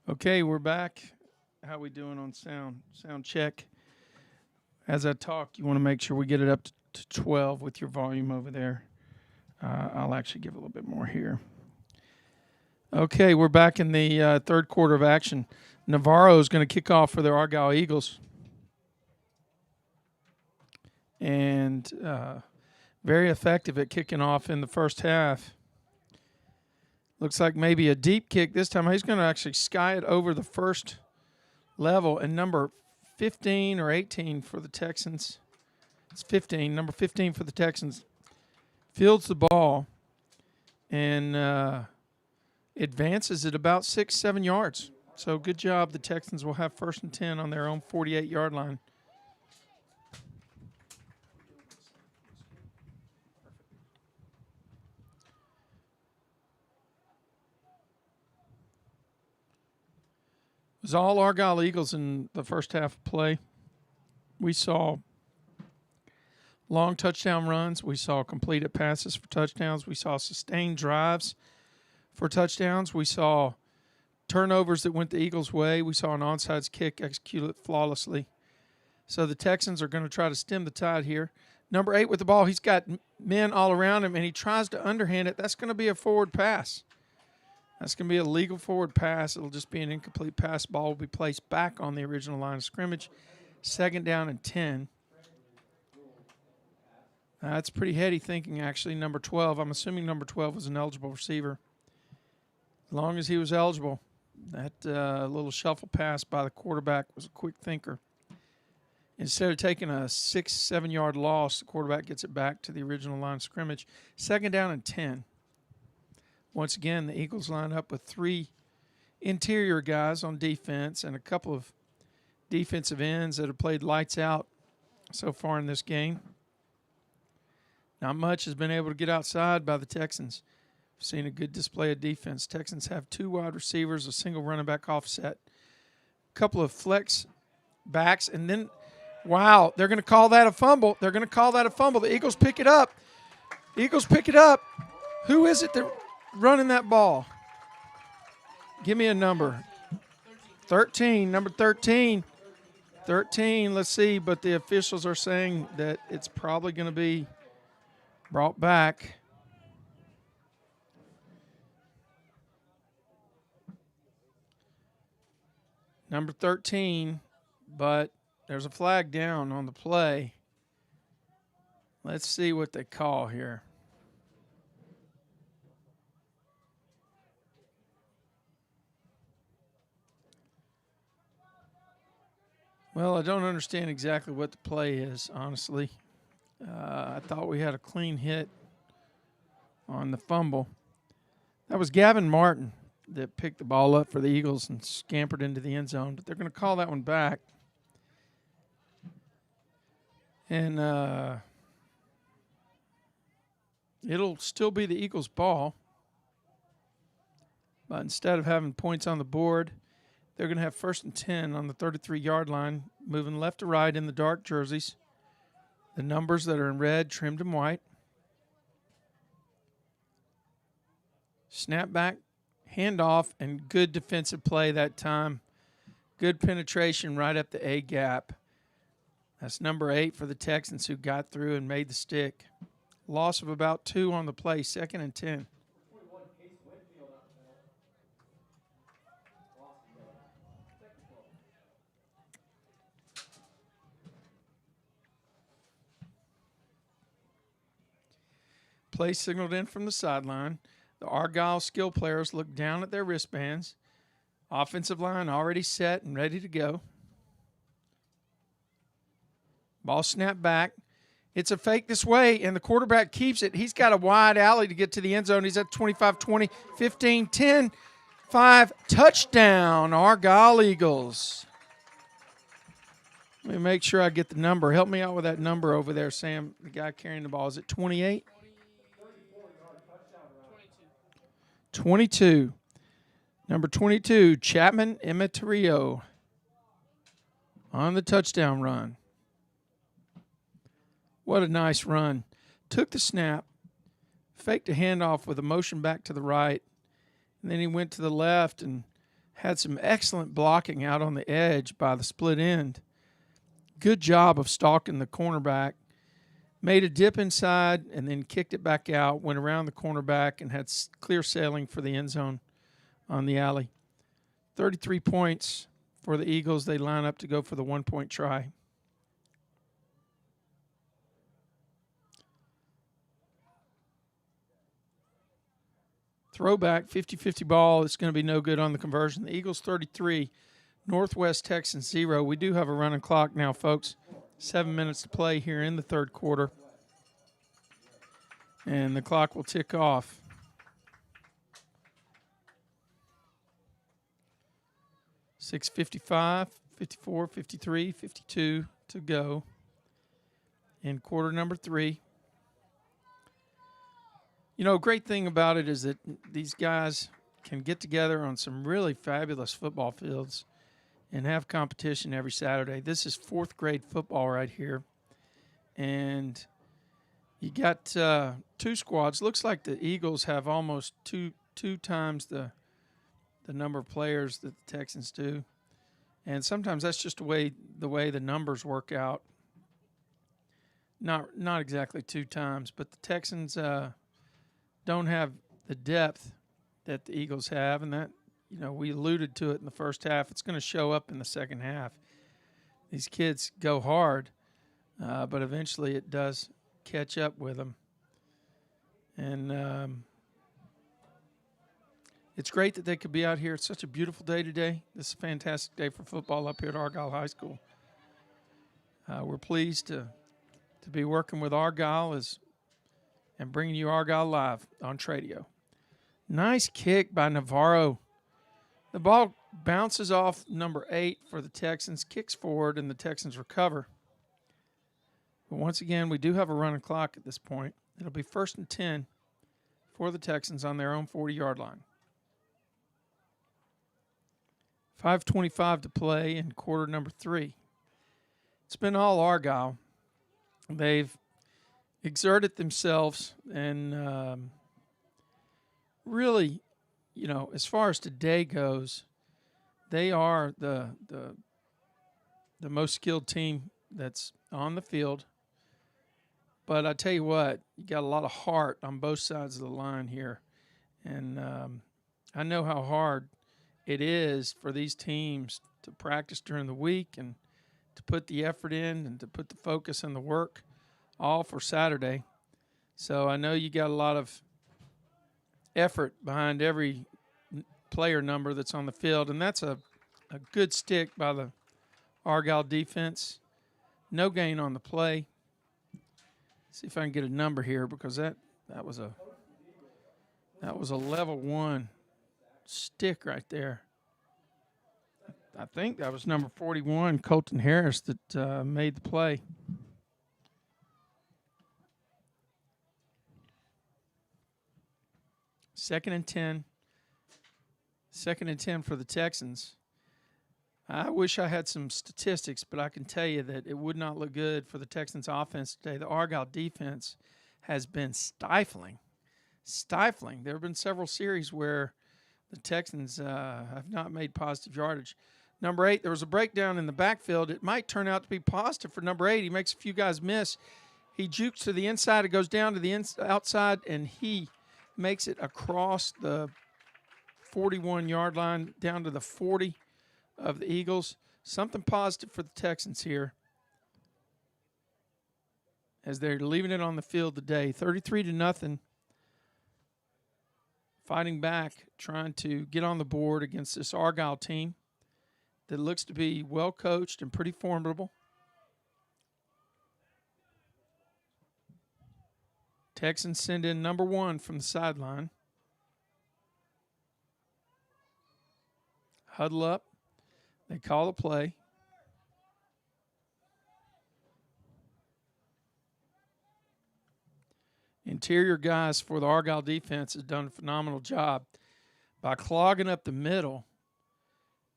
Okay, we're back. How we doing on sound? Sound check. As I talk, you want to make sure we get it up to 12 with your volume over there. I'll actually give a little bit more here. Okay, we're back in the third quarter of action. Navarro is going to kick off for the Argyle Eagles. And very effective at kicking off in the first half. Looks like maybe a deep kick this time. He's going to actually sky it over the first level. And number 15 or 18 for the Texans. It's 15. Number 15 for the Texans fields the ball and advances at about 6-7 yards. So good job. The Texans will have 1st and 10 on their own 48-yard line. It was all Argyle Eagles in the first half of play. We saw long touchdown runs. We saw completed passes for touchdowns. We saw sustained drives for touchdowns. We saw turnovers that went the Eagles' way. We saw an onside kick executed flawlessly. So the Texans are going to try to stem the tide here. Number 8 with the ball. He's got men all around him, and he tries to underhand it. That's going to be a forward pass. That's going to be a legal forward pass. It'll just be an incomplete pass. Ball will be placed back on the original line of scrimmage. 2nd down and 10. That's pretty heady thinking, actually. Number 12. I'm assuming number 12 was an eligible receiver. As long as he was eligible, that little shuffle pass by the quarterback was a quick thinker. Instead of taking a 6-7 yard loss, the quarterback gets it back to the original line of scrimmage. 2nd down and 10. Once again, the Eagles line up with 3 interior guys on defense and a couple of defensive ends that have played lights out so far in this game. Not much has been able to get outside by the Texans. We've seen a good display of defense. Texans have 2 wide receivers, a single running back offset, a couple of flex backs, and then, wow, they're going to call that a fumble. They're going to call that a fumble. The Eagles pick it up. Eagles pick it up. Who is it that running that ball? Give me a number. 13, number 13. 13, let's see, but the officials are saying that it's probably going to be brought back. Number 13, but there's a flag down on the play. Let's see what they call here. Well, I don't understand exactly what the play is, honestly. I thought we had a clean hit on the fumble. That was Gavin Martin that picked the ball up for the Eagles and scampered into the end zone, but they're going to call that one back. And it'll still be the Eagles' ball, but instead of having points on the board, they're going to have 1st and 10 on the 33-yard line, moving left to right in the dark jerseys. The numbers that are in red trimmed in white. Snap back, handoff, and good defensive play that time. Good penetration right up the A gap. That's number 8 for the Texans who got through and made the stick. Loss of about 2 on the play, 2nd and 10. Play signaled in from the sideline. The Argyle skill players look down at their wristbands. Offensive line already set and ready to go. Ball snapped back. It's a fake this way, and the quarterback keeps it. He's got a wide alley to get to the end zone. He's at 25, 20, 15, 10, 5. Touchdown, Argyle Eagles. Let me make sure I get the number. Help me out with that number over there, Sam, the guy carrying the ball. Is it 28? 22. Number 22, Chapman Emeterio on the touchdown run. What a nice run. Took the snap, faked a handoff with a motion back to the right, and then he went to the left and had some excellent blocking out on the edge by the split end. Good job of stalking the cornerback. Made a dip inside and then kicked it back out, went around the cornerback and had clear sailing for the end zone on the alley. 33 points for the Eagles. They line up to go for the 1-point try. Throwback, 50-50 ball. It's going to be no good on the conversion. The Eagles 33, Northwest Texans 0. We do have a running clock now, folks. 7 minutes to play here in the third quarter. And the clock will tick off. .55, 54, 53, 52 to go in quarter number 3. You know, a great thing about it is that these guys can get together on some really fabulous football fields and have competition every Saturday. This is 4th grade football right here. And you got 2 squads. Looks like the Eagles have almost two times the number of players that the Texans do. And sometimes that's just the way the numbers work out. Not exactly 2 times, but the Texans don't have the depth that the Eagles have, and that, you know, we alluded to it in the first half. It's going to show up in the second half. These kids go hard, but eventually it does catch up with them. And it's great that they could be out here. It's such a beautiful day today. This is a fantastic day for football up here at Argyle High School. We're pleased to be working with Argyle and bringing you Argyle Live on Tradio. Nice kick by Navarro. The ball bounces off number 8 for the Texans, kicks forward, and the Texans recover. But once again, we do have a running clock at this point. It'll be 1st and 10 for the Texans on their own 40-yard line. 5:25 to play in quarter number 3. It's been all Argyle. They've exerted themselves and really, you know, as far as today goes, they are the most skilled team that's on the field. But I tell you what, you got a lot of heart on both sides of the line here. And I know how hard it is for these teams to practice during the week and to put the effort in and to put the focus and the work all for Saturday. So I know you got a lot of effort behind every player number that's on the field, and that's a good stick by the Argyle defense. No gain on the play. See if I can get a number here, because that was a level 1 stick right there. I think that was number 41, Colton Harris, that made the play. Second and 10 for the Texans. I wish I had some statistics, but I can tell you that it would not look good for the Texans offense today. The Argyle defense has been stifling. There have been several series where the Texans have not made positive yardage. Number 8, there was a breakdown in the backfield. It might turn out to be positive for number 8. He makes a few guys miss. He jukes to the inside. It goes down to the outside, and he makes it across the 41-yard line down to the 40 of the Eagles. Something positive for the Texans here as they're leaving it on the field today. 33-0. Fighting back, trying to get on the board against this Argyle team that looks to be well coached and pretty formidable. Texans send in number 1 from the sideline. Huddle up. They call a play. Interior guys for the Argyle defense has done a phenomenal job by clogging up the middle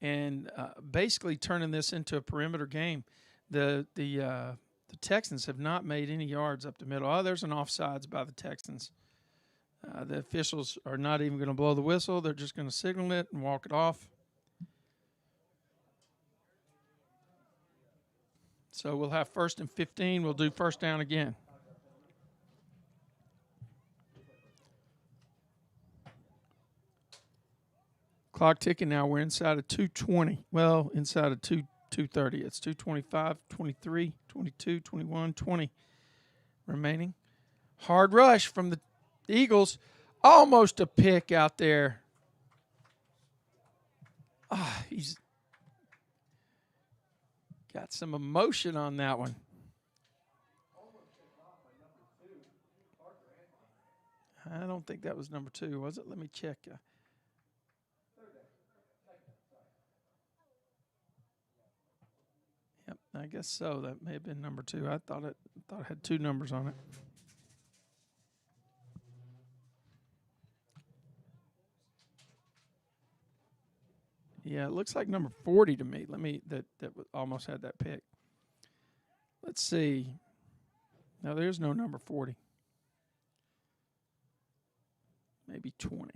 and basically turning this into a perimeter game. The Texans have not made any yards up the middle. Oh, there's an offsides by the Texans. The officials are not even going to blow the whistle. They're just going to signal it and walk it off. So we'll have 1st and 15. We'll do first down again. Clock ticking now. We're inside of 2:20. Well, inside of 2:30. It's 2:25, 23, 22, 21, 20 remaining. Hard rush from the Eagles. Almost a pick out there. He's got some emotion on that one. I don't think that was number 2, was it? Let me check. Yep, I guess so. That may have been number 2. I thought it had 2 numbers on it. Yeah, it looks like number 40 to me. That almost had that pick. Let's see. No, there's no number 40. Maybe 20.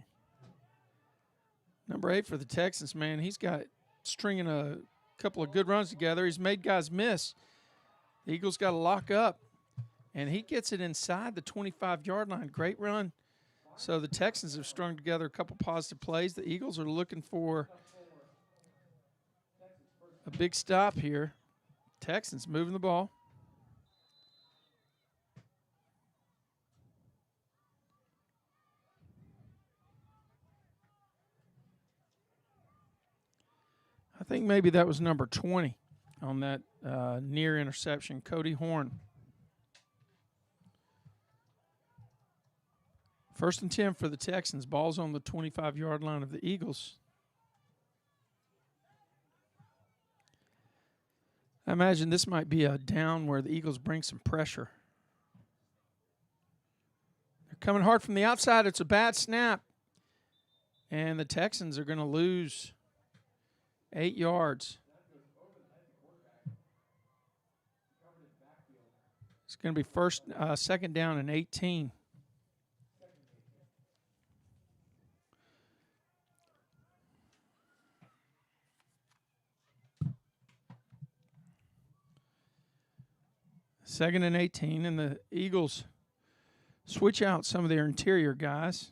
Number 8 for the Texans, man. He's got stringing a couple of good runs together. He's made guys miss. The Eagles got to lock up, and he gets it inside the 25-yard line. Great run. So the Texans have strung together a couple positive plays. The Eagles are looking for a big stop here. Texans moving the ball. I think maybe that was number 20 on that near interception, Cody Horn. 1st and 10 for the Texans. Ball's on the 25-yard line of the Eagles. I imagine this might be a down where the Eagles bring some pressure. They're coming hard from the outside. It's a bad snap. And the Texans are going to lose 8 yards. It's going to be second down and 18. Second and 18, and the Eagles switch out some of their interior guys.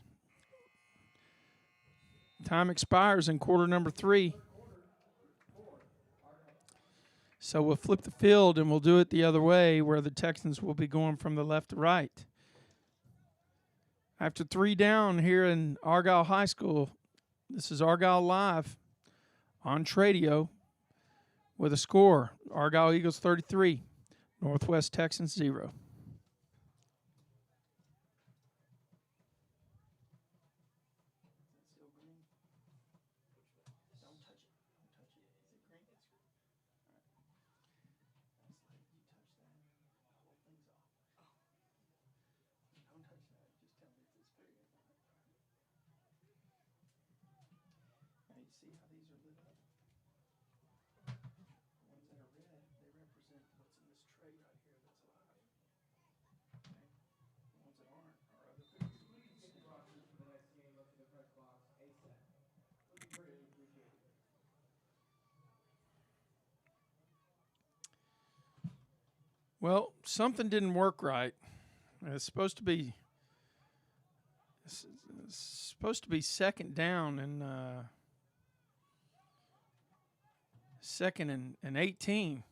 Time expires in quarter number 3. So we'll flip the field, and we'll do it the other way, where the Texans will be going from the left to right. After 3 down here in Argyle High School, this is Argyle Live on Tradio with a score. Argyle Eagles 33, Northwest Texans 0. Well, something didn't work right. It's supposed to be second down and second and 18.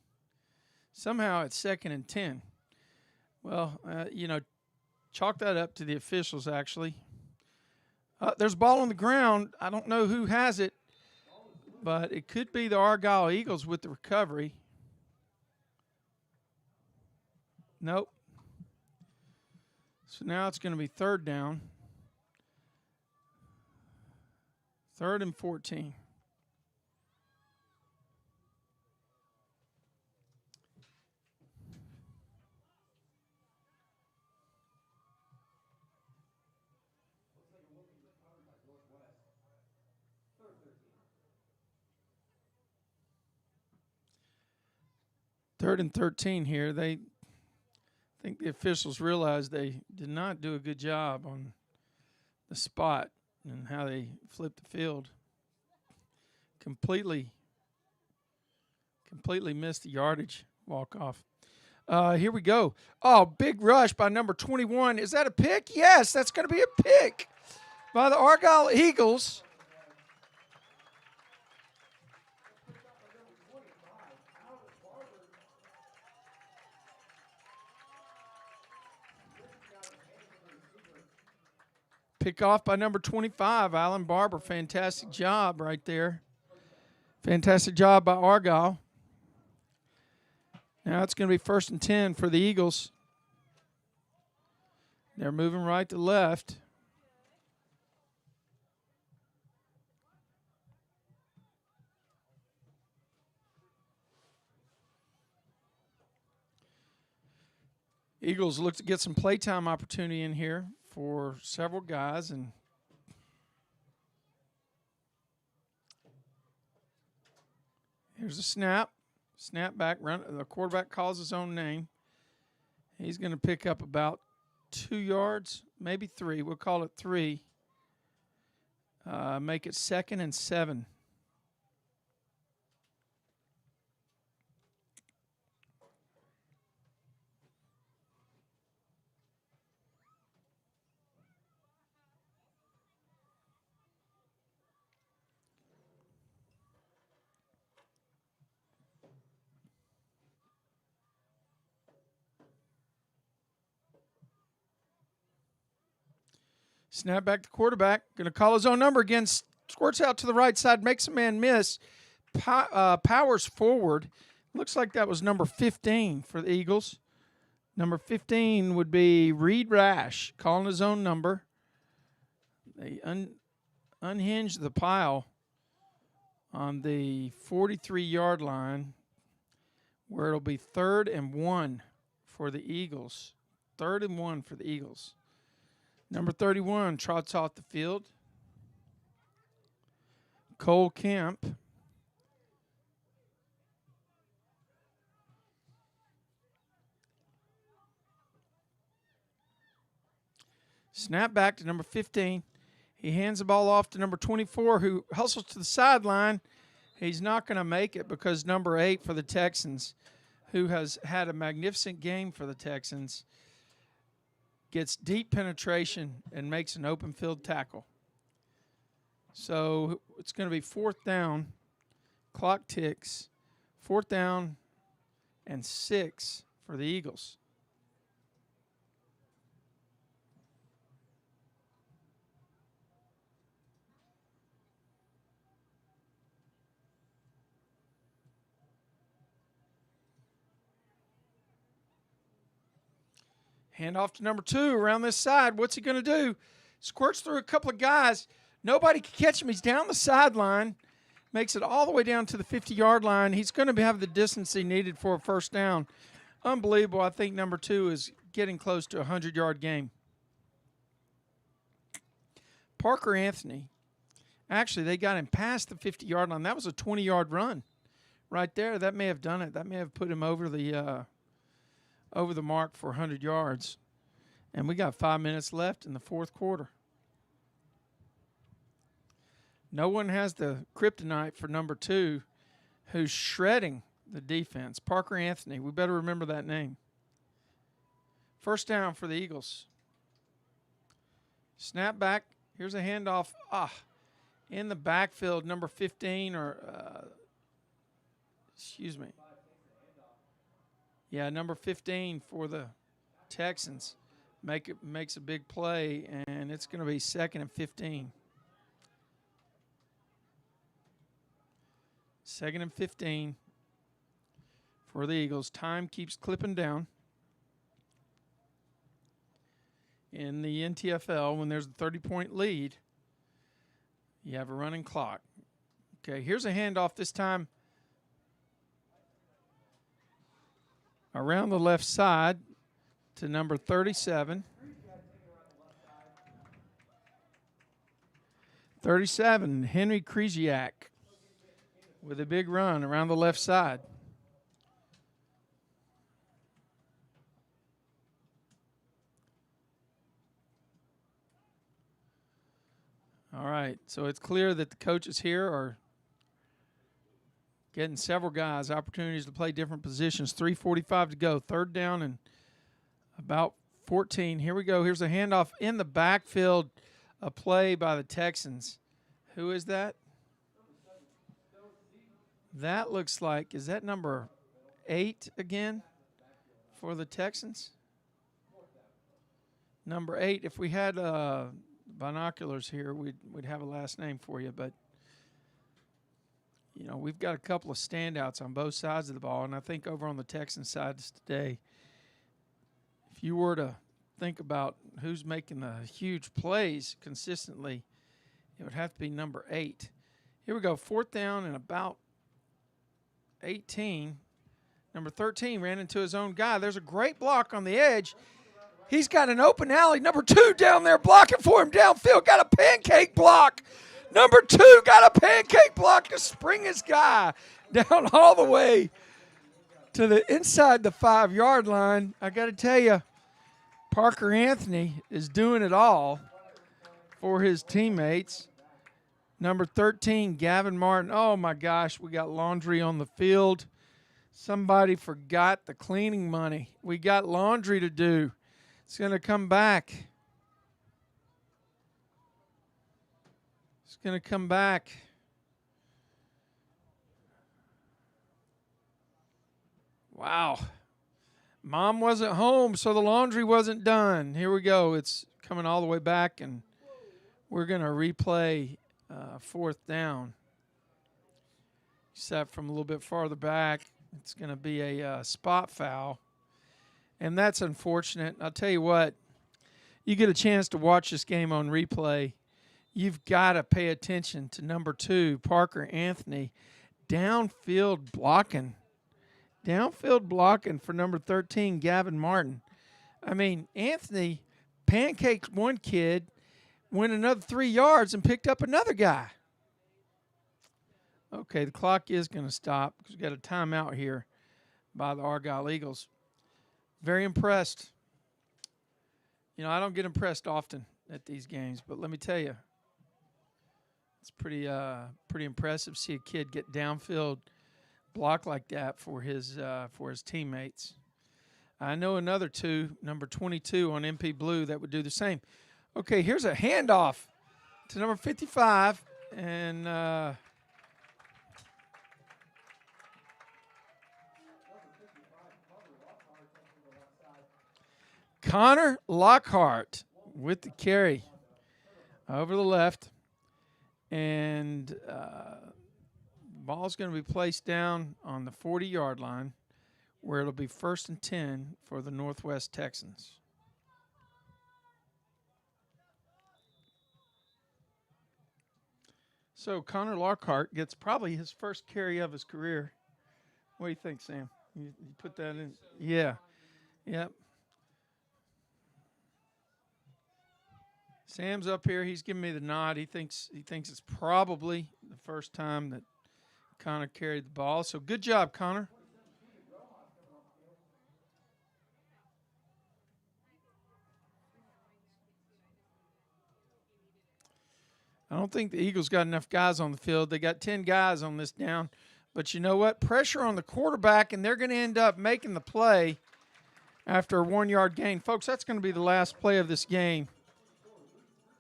Somehow it's second and 10. Well, chalk that up to the officials, actually. There's a ball on the ground. I don't know who has it, but it could be the Argyle Eagles with the recovery. Nope. So now it's going to be third down. 3rd and 14. Third and 13 here. I think the officials realized they did not do a good job on the spot and how they flipped the field. Completely missed the yardage walk-off. Here we go. Oh, big rush by number 21. Is that a pick? Yes, that's going to be a pick by the Argyle Eagles. Pick off by number 25, Alan Barber. Fantastic job right there. Fantastic job by Argyle. Now it's going to be 1st and 10 for the Eagles. They're moving right to left. Eagles look to get some playtime opportunity in here for several guys, and here's a snap. Snap back, run. The quarterback calls his own name. He's going to pick up about 2 yards, maybe 3. We'll call it 3. Make it 2nd and 7. Snap back to quarterback. Going to call his own number again. Squirts out to the right side. Makes a man miss. Powers forward. Looks like that was number 15 for the Eagles. Number 15 would be Reed Rash. Calling his own number. They unhinge the pile on the 43-yard line, where it'll be 3rd and 1 for the Eagles. 3rd and 1 for the Eagles. Number 31 trots off the field. Cole Kemp. Snap back to number 15. He hands the ball off to number 24, who hustles to the sideline. He's not going to make it because number 8 for the Texans, who has had a magnificent game for the Texans, gets deep penetration and makes an open field tackle. So it's going to be 4th down. Clock ticks. 4th down and 6 for the Eagles. Hand off to number 2 around this side. What's he going to do? Squirts through a couple of guys. Nobody can catch him. He's down the sideline. Makes it all the way down to the 50-yard line. He's going to have the distance he needed for a 1st down. Unbelievable. I think number 2 is getting close to a 100-yard game. Parker Anthony. Actually, they got him past the 50-yard line. That was a 20-yard run right there. That may have done it. That may have put him over the mark for 100 yards. And we got 5 minutes left in the 4th quarter. No one has the kryptonite for number 2, who's shredding the defense. Parker Anthony. We better remember that name. 1st down for the Eagles. Snap back. Here's a handoff. In the backfield, number 15 number 15 for the Texans makes a big play, and it's going to be 2nd and 15. 2nd and 15 for the Eagles. Time keeps clipping down. In the NTFL, when there's a 30-point lead, you have a running clock. Okay, here's a handoff this time around the left side to number 37. 37, Henry Krzyzak with a big run around the left side. All right, so it's clear that the coaches here are Getting several guys opportunities to play different positions. 3:45 to go. Third down and about 14. Here we go. Here's a handoff in the backfield. A play by the Texans. Who is that? That looks like, is that number 8 again for the Texans? Number 8. If we had binoculars here, we'd have a last name for you. But, you know, we've got a couple of standouts on both sides of the ball. And I think over on the Texans side today, if you were to think about who's making the huge plays consistently, it would have to be number 8. Here we go, 4th down and about 18. Number 13 ran into his own guy. There's a great block on the edge. He's got an open alley. Number 2 down there blocking for him downfield. Got a pancake block. Number 2 got a pancake block to spring his guy down all the way to the inside the 5-yard line. I got to tell you, Parker Anthony is doing it all for his teammates. Number 13, Gavin Martin. Oh, my gosh, we got laundry on the field. Somebody forgot the cleaning money. We got laundry to do. It's going to come back. It's going to come back. Wow. Mom wasn't home, so the laundry wasn't done. Here we go. It's coming all the way back, and we're going to replay 4th down. Set from a little bit farther back. It's going to be a spot foul, and that's unfortunate. I'll tell you what, you get a chance to watch this game on replay, you've got to pay attention to number 2, Parker Anthony, downfield blocking. Downfield blocking for number 13, Gavin Martin. I mean, Anthony pancaked one kid, went another 3 yards, and picked up another guy. Okay, the clock is going to stop because we've got a timeout here by the Argyle Eagles. Very impressed. You know, I don't get impressed often at these games, but let me tell you, it's pretty impressive to see a kid get downfield block like that for his teammates. I know another 2, number 22 on MP Blue, that would do the same. Okay, here's a handoff to number 55, and Connor Lockhart with the carry over the left, and ball's going to be placed down on the 40-yard line where it'll be 1st and 10 for the Northwest Texans. So Connor Lockhart gets probably his first carry of his career. What do you think, Sam? You put that in? Yeah. Yep. Sam's up here. He's giving me the nod. He thinks it's probably the first time that Connor carried the ball. So good job, Connor. I don't think the Eagles got enough guys on the field. They got 10 guys on this down. But you know what? Pressure on the quarterback, and they're going to end up making the play after a 1-yard gain. Folks, that's going to be the last play of this game.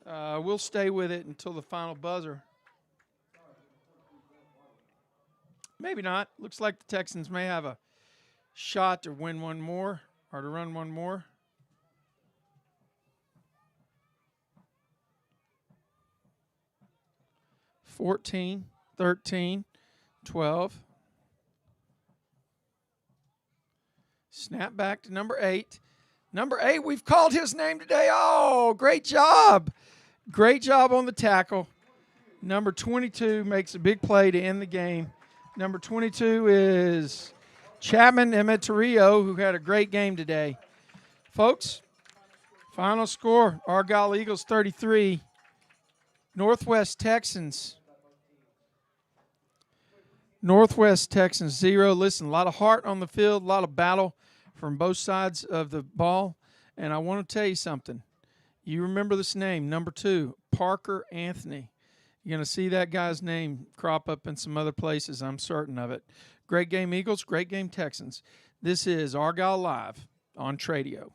We'll stay with it until the final buzzer. Maybe not. Looks like the Texans may have a shot to win one more or to run one more. $14, 13, 12. Snap back to number 8. Number 8, we've called his name today. Oh, great job. Great job on the tackle. Number 22 makes a big play to end the game. Number 22 is Chapman Emeterio, who had a great game today. Folks, final score, Argyle Eagles 33, Northwest Texans 0. Listen, a lot of heart on the field, a lot of battle from both sides of the ball. And I want to tell you something. You remember this name, number 2, Parker Anthony. You're going to see that guy's name crop up in some other places. I'm certain of it. Great game, Eagles. Great game, Texans. This is Argyle Live on Tradio.